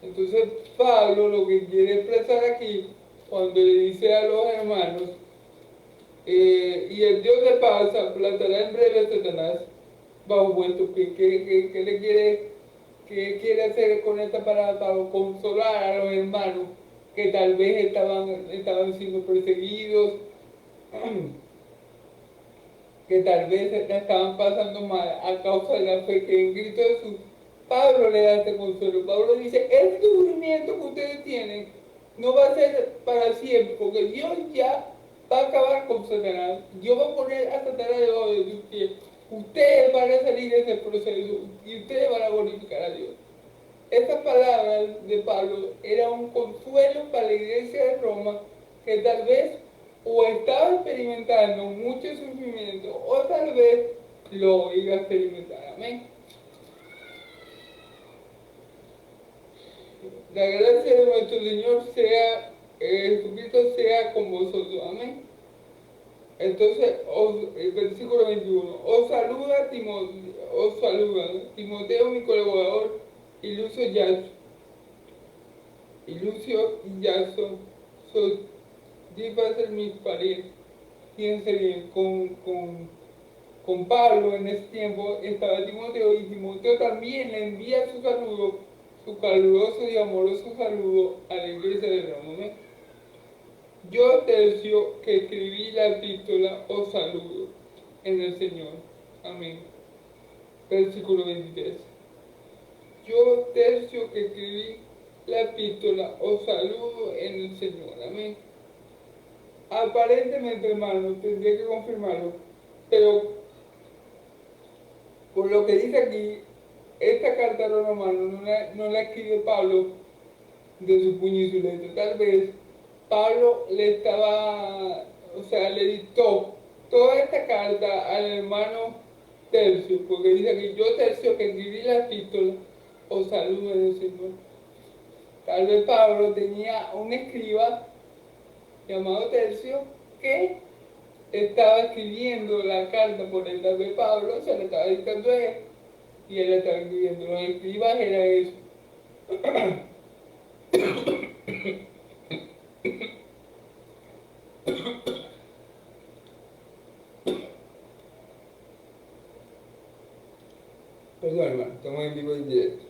Entonces Pablo lo que quiere expresar aquí, cuando le dice a los hermanos, y el Dios de paz aplastará en breve a Satanás bajo vuestro pie. ¿Qué le quiere hacer con esta palabra? Para consolar a los hermanos que tal vez estaban siendo perseguidos, que tal vez la estaban pasando mal a causa de la fe que en Cristo Jesús. Pablo le da este consuelo. Pablo dice, el sufrimiento que ustedes tienen no va a ser para siempre, porque Dios ya va a acabar con Satanás. Dios va a poner a Satanás debajo de sus pies. Ustedes van a salir de ese proceso y ustedes van a glorificar a Dios. Estas palabras de Pablo eran un consuelo para la iglesia de Roma que tal vez o estaba experimentando mucho sufrimiento o tal vez lo iba a experimentar. Amén. La gracia de nuestro Señor sea, Jesucristo sea con vosotros. Amén. Entonces, el versículo 21, os saluda Timoteo, mi colaborador, y Lucio y Yaso, va a ser mis parientes. Fíjense bien, con Pablo en ese tiempo estaba Timoteo, y Timoteo también le envía su saludo, su caluroso y amoroso saludo a la iglesia de Roma. ¿No? Yo, Tercio, que escribí la epístola, os saludo en el Señor. Amén. Versículo 23. Yo, Tercio, que escribí la epístola, os saludo en el Señor. Amén. Aparentemente, hermano, tendría que confirmarlo, pero por lo que dice aquí, esta carta a los romanos no la escribe Pablo de su puño y su letra. Tal vez Pablo le dictó toda esta carta al hermano Tercio, porque dice que yo, Tercio, que escribí la epístola, os saludo en el Señor. Tal vez Pablo tenía un escriba llamado Tercio que estaba escribiendo la carta por el lado de Pablo, se la estaba dictando a él, y él la estaba escribiendo. Los escribas era eso. Perdón, hermano, estamos en vivo y directo.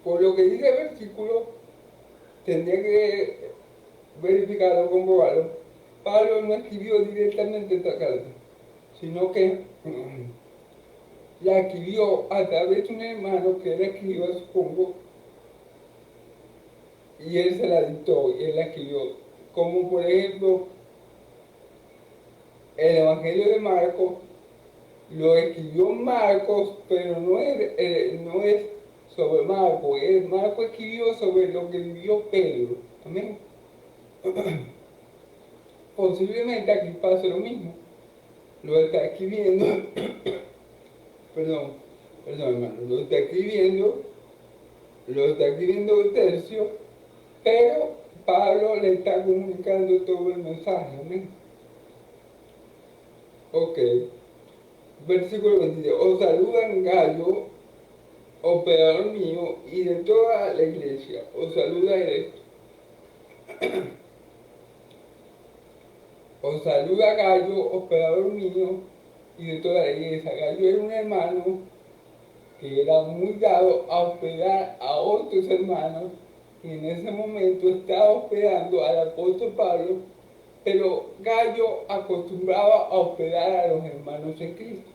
Por lo que dice el versículo, tendría que verificarlo, comprobarlo. Pablo no escribió directamente esta carta, sino que la escribió a través de un hermano que él escribió, supongo, y él se la dictó y él la escribió. Como por ejemplo, el Evangelio de Marcos lo escribió Marcos, pero no es sobre Marcos. Marcos escribió sobre lo que vivió Pedro. Amén. Posiblemente aquí pase lo mismo. Lo está escribiendo, perdón, hermano, lo está escribiendo Tercio, pero Pablo le está comunicando todo el mensaje. Amén. Ok. Versículo 23. Os saludan Gallo, operador mío, y de toda la iglesia. Os saluda esto. Os saluda Gallo, operador mío, y de toda la iglesia. Gallo era un hermano que era muy dado a hospedar a otros hermanos, y en ese momento estaba hospedando al apóstol Pablo, pero Gallo acostumbraba a hospedar a los hermanos en Cristo.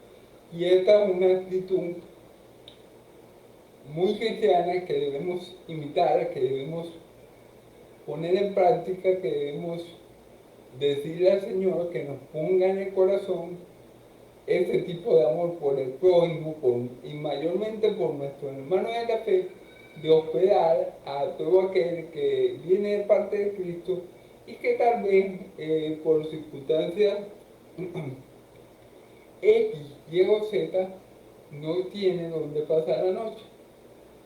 Y esta es una actitud muy cristiana que debemos imitar, que debemos poner en práctica, que debemos decirle al Señor que nos ponga en el corazón este tipo de amor por el prójimo y mayormente por nuestros hermanos de la fe, de hospedar a todo aquel que viene de parte de Cristo y que tal vez por circunstancias X, Y o Z no tiene donde pasar la noche.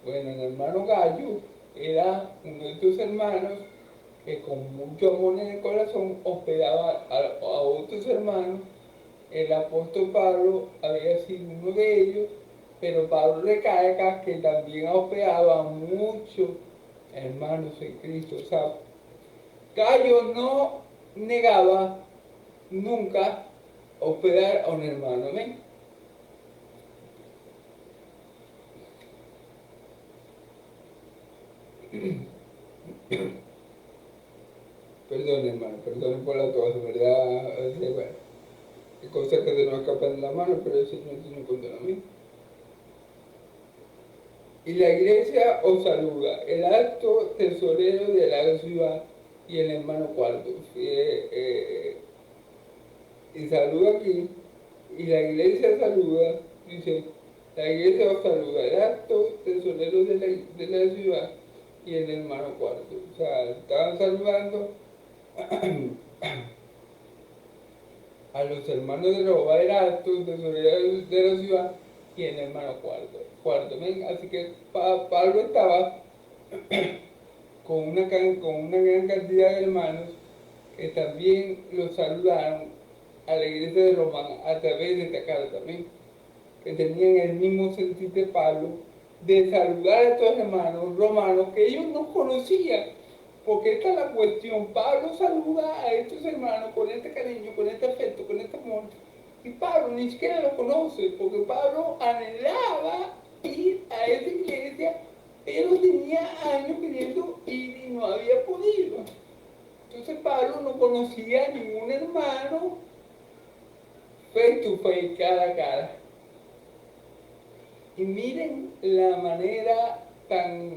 Bueno, el hermano Gallo era uno de estos hermanos que con mucho amor en el corazón hospedaba a otros hermanos. El apóstol Pablo había sido uno de ellos, pero Pablo recalca que también ha hospedado a muchos hermanos en Cristo. O sea, Gallo no negaba nunca hospedar a un hermano. ¿Ven? Perdón, hermano, perdón por la tos, ¿verdad? Bueno, hay cosas que se nos escapan de la mano, pero el Señor tiene control a mí. Y la iglesia os saluda, el alto tesorero de la ciudad y el hermano Cuarto. Y saluda aquí, y la iglesia saluda, dice, la iglesia os saluda, el alto tesorero de la ciudad y el hermano Cuarto. O sea, estaban saludando a los hermanos de Jehová, el alto tesorero de la ciudad y el hermano Cuarto. ¿Ven? Así que Pablo estaba con una gran cantidad de hermanos que también los saludaron a la iglesia de Roma a través de esta carta también, que tenían el mismo sentir de Pablo de saludar a estos hermanos romanos que ellos no conocían, porque esta es la cuestión. Pablo saluda a estos hermanos con este cariño, con este afecto, con este amor, y Pablo ni siquiera lo conoce, porque Pablo anhelaba ir a esa iglesia, pero tenía años queriendo ir y no había podido. Entonces Pablo no conocía a ningún hermano face to face, cara a cara. Y miren la manera tan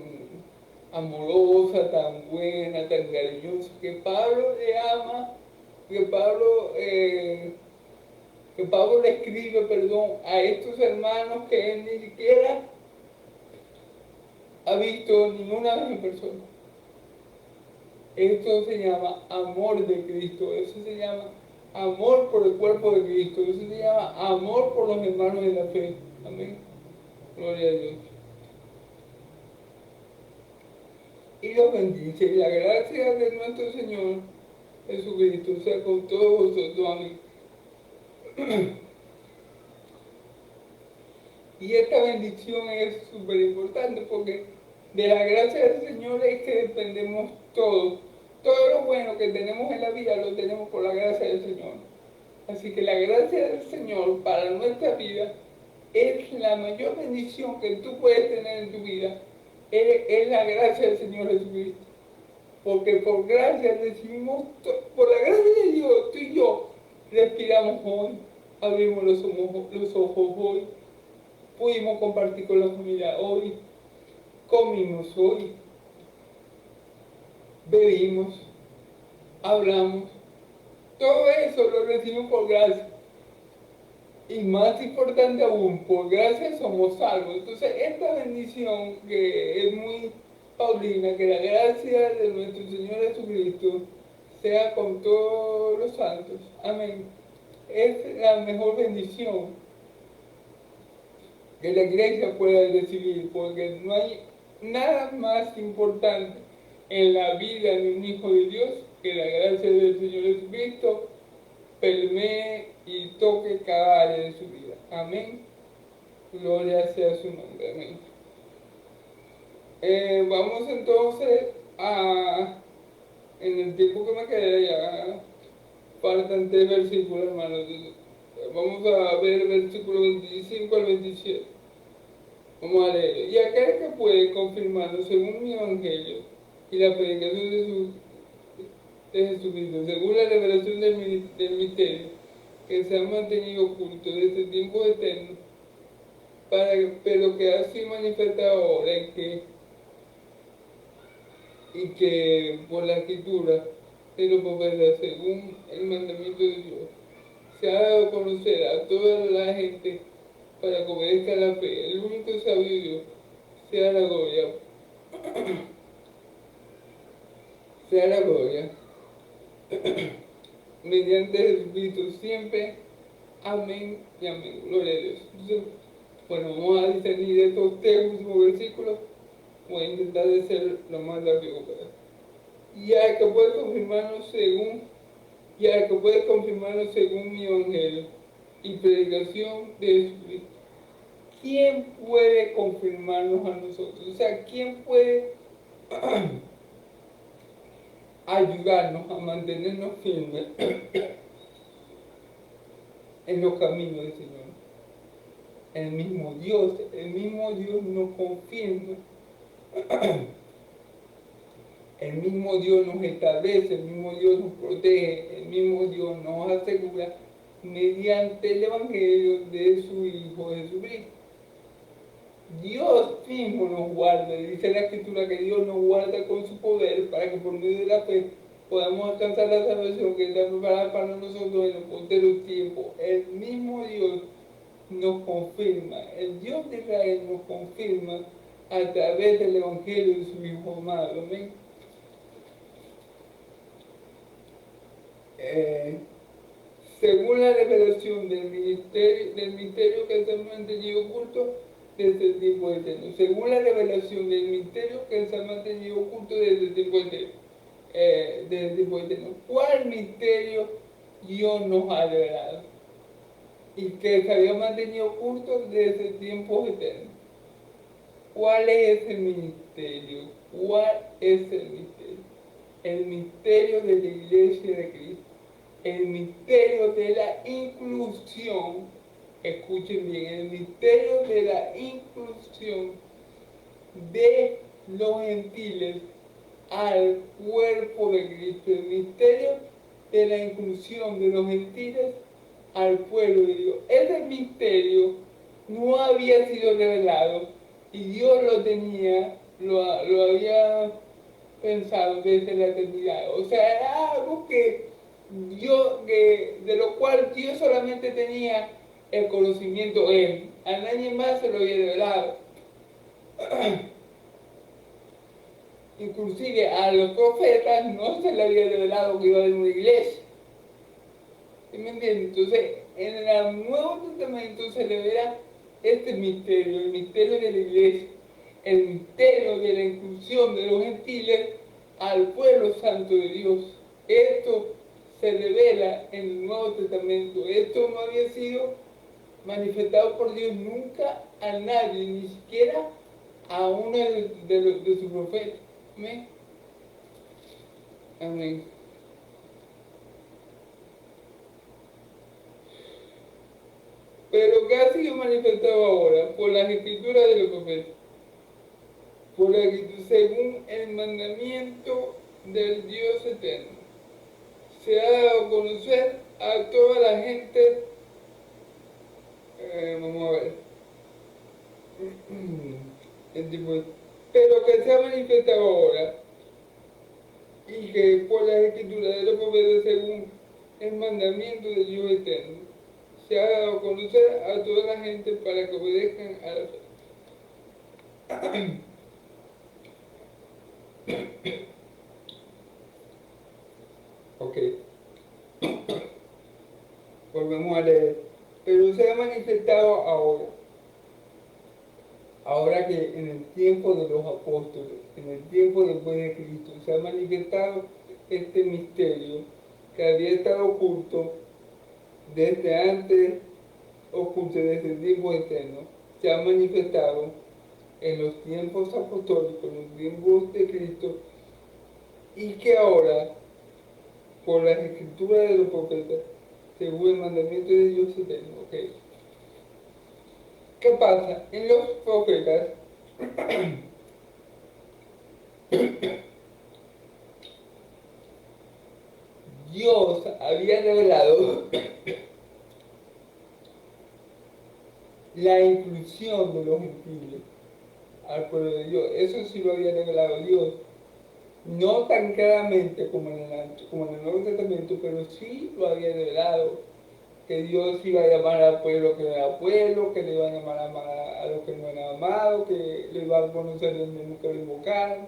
amorosa, tan buena, tan cariñosa que Pablo le ama, que Pablo le escribe, perdón, a estos hermanos que él ni siquiera ha visto ninguna vez en persona. Esto se llama amor de Cristo, eso se llama amor por el cuerpo de Cristo, eso se llama amor por los hermanos de la fe. Amén. Gloria a Dios. y los bendice. Y la gracia de nuestro Señor Jesucristo sea con todos vosotros. Amén. Y esta bendición es súper importante porque de la gracia del Señor es que dependemos todos. Todo lo bueno que tenemos en la vida lo tenemos por la gracia del Señor. Así que la gracia del Señor para nuestra vida es la mayor bendición que tú puedes tener en tu vida. Es la gracia del Señor Jesucristo. Porque por gracia recibimos, por la gracia de Dios, tú y yo respiramos hoy, abrimos los ojos hoy, pudimos compartir con la familia hoy, comimos hoy, bebimos, hablamos. Todo eso lo recibimos por gracia. Y más importante aún, por gracia somos salvos. Entonces, esta bendición que es muy paulina, que la gracia de nuestro Señor Jesucristo sea con todos los santos. Amén. Es la mejor bendición que la iglesia pueda recibir, porque no hay nada más importante en la vida de un hijo de Dios que la gracia del Señor Jesucristo permee y toque cada área de su vida. Amén. Gloria sea su nombre. Amén. Vamos entonces a, en el tiempo que me queda ya, faltan 3 versículos, hermanos. Vamos a ver el versículo 25 al 27. Vamos a leer. Y aquel que puede confirmarnos según mi evangelio y la predicación de Jesucristo, según la revelación del misterio, que se ha mantenido oculto desde tiempos eternos, pero que ha sido manifestado ahora y que por la escritura de los profetas, según el mandamiento de Dios, se ha dado a conocer a toda la gente para que obedezca la fe. El único sabio Dios, sea la gloria, sea la gloria, mediante Jesucristo siempre. Amén y amén. Gloria a Dios. Entonces, bueno, vamos a discernir estos 3 últimos versículos. Voy a intentar de ser lo más rápido que pueda. Y al que puede confirmarnos según mi evangelio y predicación de Jesucristo. ¿Quién puede confirmarnos a nosotros? O sea, ¿quién puede ayudarnos a mantenernos firmes en los caminos del Señor? El mismo Dios nos confirma, el mismo Dios nos establece, el mismo Dios nos protege, el mismo Dios nos asegura mediante el Evangelio de su Hijo Jesucristo. Dios mismo nos guarda, y dice la Escritura que Dios nos guarda con su poder para que por medio de la fe podamos alcanzar la salvación que está preparada para nosotros en los posteriores tiempos. El mismo Dios nos confirma, el Dios de Israel nos confirma a través del Evangelio de su Hijo amado. Amén. Según la revelación del misterio que se ha mantenido oculto desde el tiempo eterno. Según la revelación del misterio que se ha mantenido oculto desde el tiempo eterno. ¿Cuál misterio Dios nos ha revelado? Y que se había mantenido oculto desde tiempos eternos. ¿Cuál es ese misterio? ¿Cuál es el misterio? El misterio de la Iglesia de Cristo. El misterio de la inclusión. Escuchen bien, el misterio de la inclusión de los gentiles al cuerpo de Cristo. El misterio de la inclusión de los gentiles al pueblo de Dios. Ese misterio no había sido revelado y Dios lo tenía, lo había pensado desde la eternidad. O sea, era algo de lo cual Dios solamente tenía el conocimiento él. A nadie más se lo había revelado. Inclusive a los profetas no se le había revelado que iba a haber una iglesia. ¿Sí me entienden? Entonces, en el Nuevo Testamento se revela este misterio, el misterio de la iglesia. el misterio de la inclusión de los gentiles al pueblo santo de Dios. Esto se revela en el Nuevo Testamento. Esto no había sido manifestado por Dios nunca a nadie, ni siquiera a uno de sus profetas. Amén. Amén. Pero ¿qué ha sido manifestado ahora? Por las escrituras de los profetas. Por la escritura, según el mandamiento del Dios eterno. Se ha dado a conocer a toda la gente. Vamos a ver. Pero que se ha manifestado ahora y que por las escrituras de los profetas, según el mandamiento del Dios eterno, se ha dado a conocer a toda la gente para que obedezcan a la fe. Ok, volvemos a leer. Pero se ha manifestado ahora que en el tiempo de los apóstoles, en el tiempo después de Cristo, se ha manifestado este misterio que había estado oculto desde antes, oculto desde el tiempo eterno, se ha manifestado en los tiempos apostólicos, en los tiempos de Cristo, y que ahora, por las escrituras de los profetas, según el mandamiento de Dios eterno. ¿Okay? ¿Qué pasa? En los profetas Dios había revelado la inclusión de los gentiles al pueblo de Dios. Eso sí lo había revelado Dios. No tan claramente como en el Nuevo Testamento, pero sí lo había revelado. Que Dios iba a llamar al pueblo que no era pueblo, que le iba a llamar a los que no eran amados, que le iba a conocer el mismo que lo invocaron.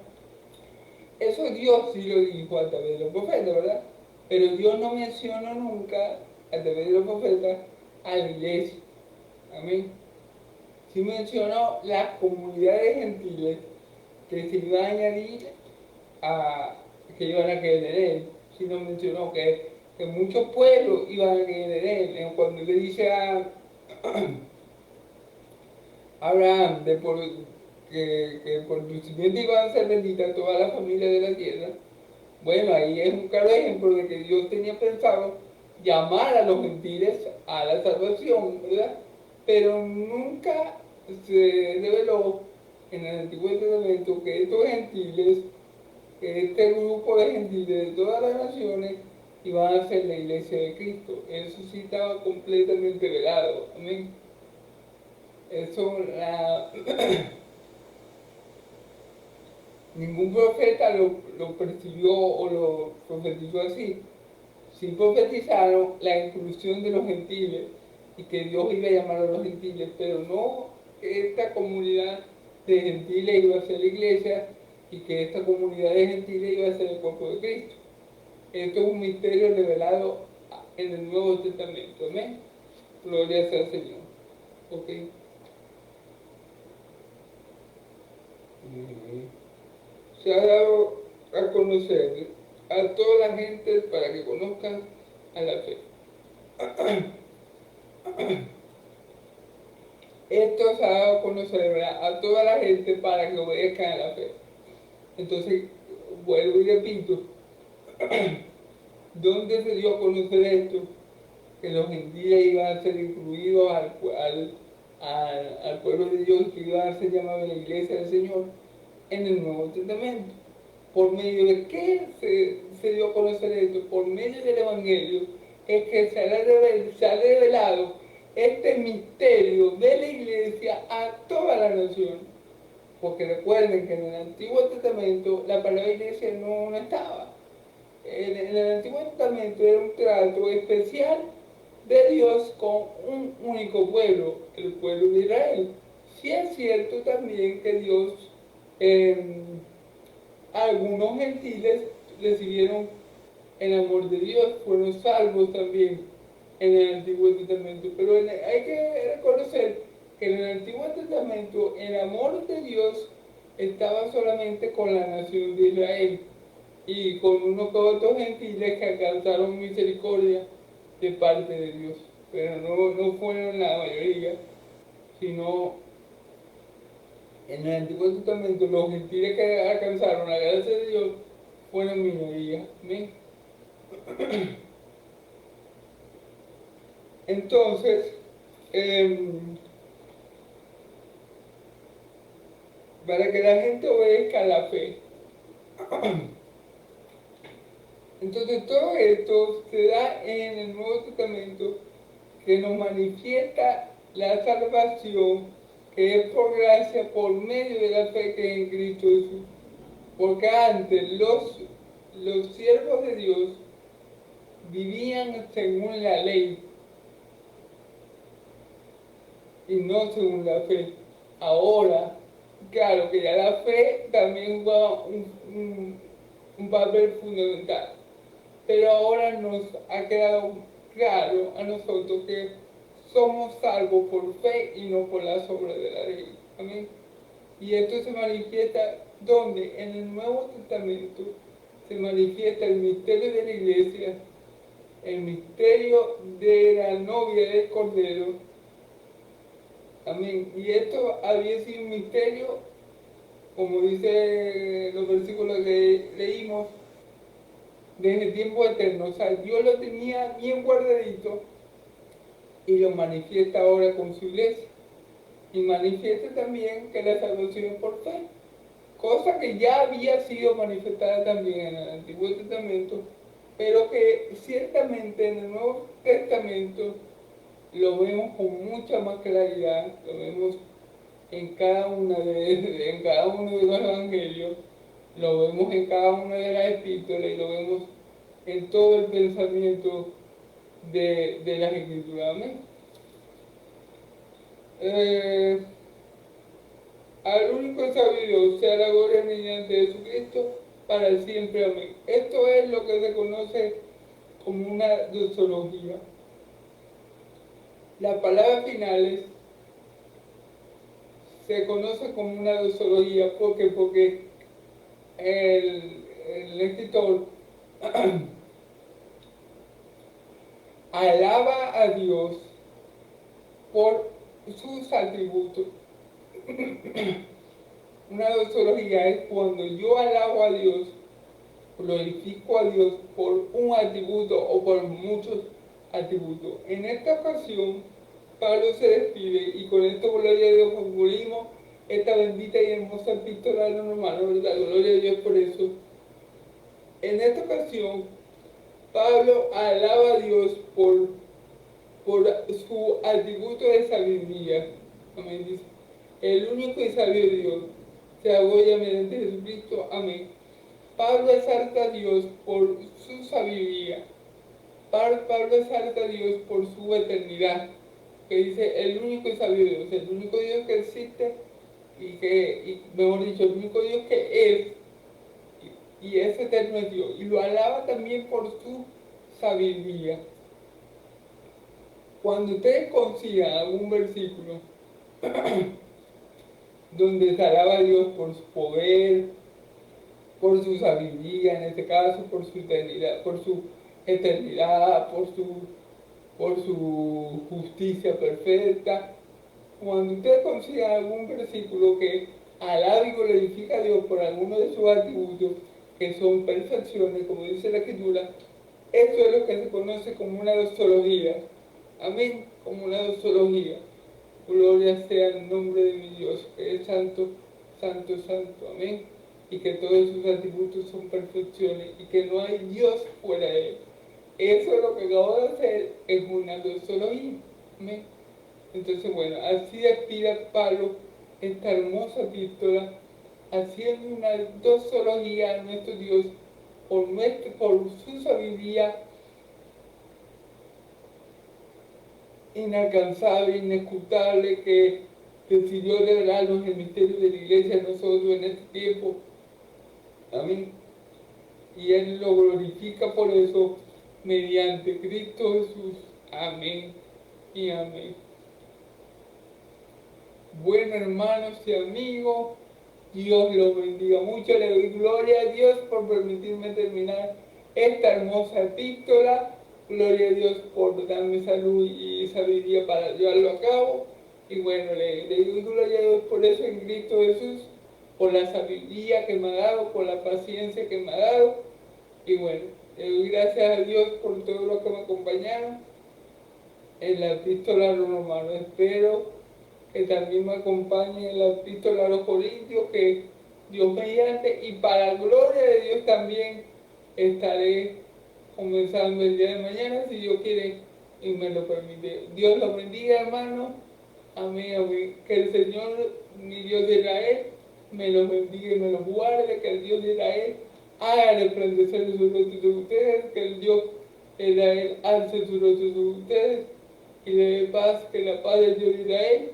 Eso Dios sí lo dijo a través de los profetas, ¿verdad? Pero Dios no mencionó nunca a través de los profetas a la iglesia. Amén. Sí mencionó las comunidades gentiles que se iban a añadir que iban a creer en él. Sí nos mencionó que muchos pueblos iban a creer en él. Cuando le dice a Abraham que por tu simiente iban a ser benditas todas las familias de la tierra, bueno, ahí es un claro ejemplo de que Dios tenía pensado llamar a los gentiles a la salvación, ¿verdad? Pero nunca se reveló en el Antiguo Testamento que estos gentiles, que este grupo de gentiles de todas las naciones iban a ser la iglesia de Cristo. Eso sí estaba completamente velado. Amén. Eso ningún profeta lo percibió o lo profetizó así. Sí profetizaron la inclusión de los gentiles y que Dios iba a llamar a los gentiles, pero no que esta comunidad de gentiles iba a ser la iglesia y que esta comunidad de gentiles iba a ser el cuerpo de Cristo. Esto es un misterio revelado en el Nuevo Testamento. Amén. Gloria sea al Señor. ¿Ok? Se ha dado a conocer a toda la gente para que conozcan a la fe. Esto se ha dado a conocer, ¿verdad?, a toda la gente para que obedezcan a la fe. Entonces, vuelvo y repito, ¿dónde se dio a conocer esto? Que los gentiles iban a ser incluidos al pueblo de Dios, que iban a ser llamados la iglesia del Señor en el Nuevo Testamento. ¿Por medio de qué se dio a conocer esto? Por medio del Evangelio, es que se ha revelado este misterio de la iglesia a toda la nación. Porque recuerden que en el Antiguo Testamento la palabra iglesia no estaba. En el Antiguo Testamento era un trato especial de Dios con un único pueblo, el pueblo de Israel. Sí es cierto también que Dios, algunos gentiles recibieron el amor de Dios, fueron salvos también en el Antiguo Testamento, pero hay que reconocer que en el Antiguo Testamento el amor de Dios estaba solamente con la nación de Israel y con unos que otros gentiles que alcanzaron misericordia de parte de Dios. Pero no fueron la mayoría, sino en el Antiguo Testamento los gentiles que alcanzaron la gracia de Dios fueron minoría. ¿Amén? Entonces, para que la gente obedezca a la fe. Entonces todo esto se da en el Nuevo Testamento, que nos manifiesta la salvación que es por gracia, por medio de la fe que es en Cristo Jesús. Porque antes los siervos de Dios vivían según la ley y no según la fe. Ahora, claro que ya la fe también juega un papel fundamental, pero ahora nos ha quedado claro a nosotros que somos salvos por fe y no por las obras de la ley. Amén. Y esto se manifiesta donde en el Nuevo Testamento se manifiesta el misterio de la iglesia, el misterio de la novia del Cordero. Amén. Y esto había sido un misterio, como dice los versículos que leímos, desde tiempo eterno. O sea, Dios lo tenía bien guardadito y lo manifiesta ahora con su iglesia. Y manifiesta también que la salvación es por fe, cosa que ya había sido manifestada también en el Antiguo Testamento, pero que ciertamente en el Nuevo Testamento lo vemos con mucha más claridad, lo vemos en cada uno de los evangelios, lo vemos en cada una de las epístolas y lo vemos en todo el pensamiento de las Escrituras. Amén. Al único sabio Dios sea la gloria mediante Jesucristo para siempre. Amén. Esto es lo que se conoce como una doxología. Las palabras finales se conoce como una doxología porque el escritor alaba a Dios por sus atributos. Una doxología es cuando yo alabo a Dios, glorifico a Dios por un atributo o por muchos atributos. En esta ocasión, Pablo se despide y con esto, gloria a Dios, concluimos esta bendita y hermosa epístola de los romanos, ¿verdad? Gloria a Dios por eso. En esta ocasión, Pablo alaba a Dios por su atributo de sabiduría. Amén. Dice, el único y sabio Dios se apoya mediante Jesucristo. Amén. Pablo exalta a Dios por su sabiduría. Pablo exalta a Dios por su eternidad. Que dice, el único y sabio Dios, el único Dios que existe y mejor dicho, el único Dios que es y es eterno es Dios. Y lo alaba también por su sabiduría. Cuando ustedes consigan algún versículo donde se alaba a Dios por su poder, por su sabiduría, en este caso por su eternidad, por su justicia perfecta. Cuando ustedes consigan algún versículo que alaba y glorifica a Dios por alguno de sus atributos, que son perfecciones, como dice la Escritura, esto es lo que se conoce como una doxología. Amén, como una doxología. Gloria sea el nombre de mi Dios, que es santo, santo, santo. Amén. Y que todos sus atributos son perfecciones y que no hay Dios fuera de él. Eso es lo que acabo de hacer, es una doxología. Amén. Entonces, bueno, así despide Pablo esta hermosa epístola, haciendo una doxología a nuestro Dios por su sabiduría inalcanzable, inescrutable, que decidió revelarnos el misterio de la iglesia a nosotros en este tiempo. Amén. Y Él lo glorifica por eso mediante Cristo Jesús. Amén y amén. Bueno, hermanos y amigos, Dios los bendiga mucho. Le doy gloria a Dios por permitirme terminar esta hermosa epístola. Gloria a Dios por darme salud y sabiduría para llevarlo a cabo. Y bueno, le doy gloria a Dios por eso en Cristo Jesús, por la sabiduría que me ha dado, por la paciencia que me ha dado. Y bueno, le doy gracias a Dios por todos los que me acompañaron en la epístola a los romanos. Espero que también me acompañe en la epístola a los corintios, que Dios mediante, y para la gloria de Dios también estaré comenzando el día de mañana, si Dios quiere y me lo permite. Dios los bendiga, hermanos. Amén, amén. Que el Señor, mi Dios de Israel, me los bendiga y me los guarde. Que el Dios de Israel haga resplandecer su rostro sobre ustedes. Que el Dios de Israel alce su rostro sobre ustedes y le dé paz. Que la paz del Dios de Israel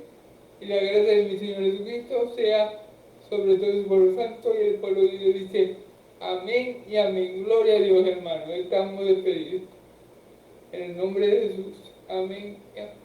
y la gracia de mi Señor Jesucristo sea sobre todo el pueblo santo. Y el pueblo de Dios dice amén y amén. Gloria a Dios, hermano. Estamos despedidos. En el nombre de Jesús. Amén y amén.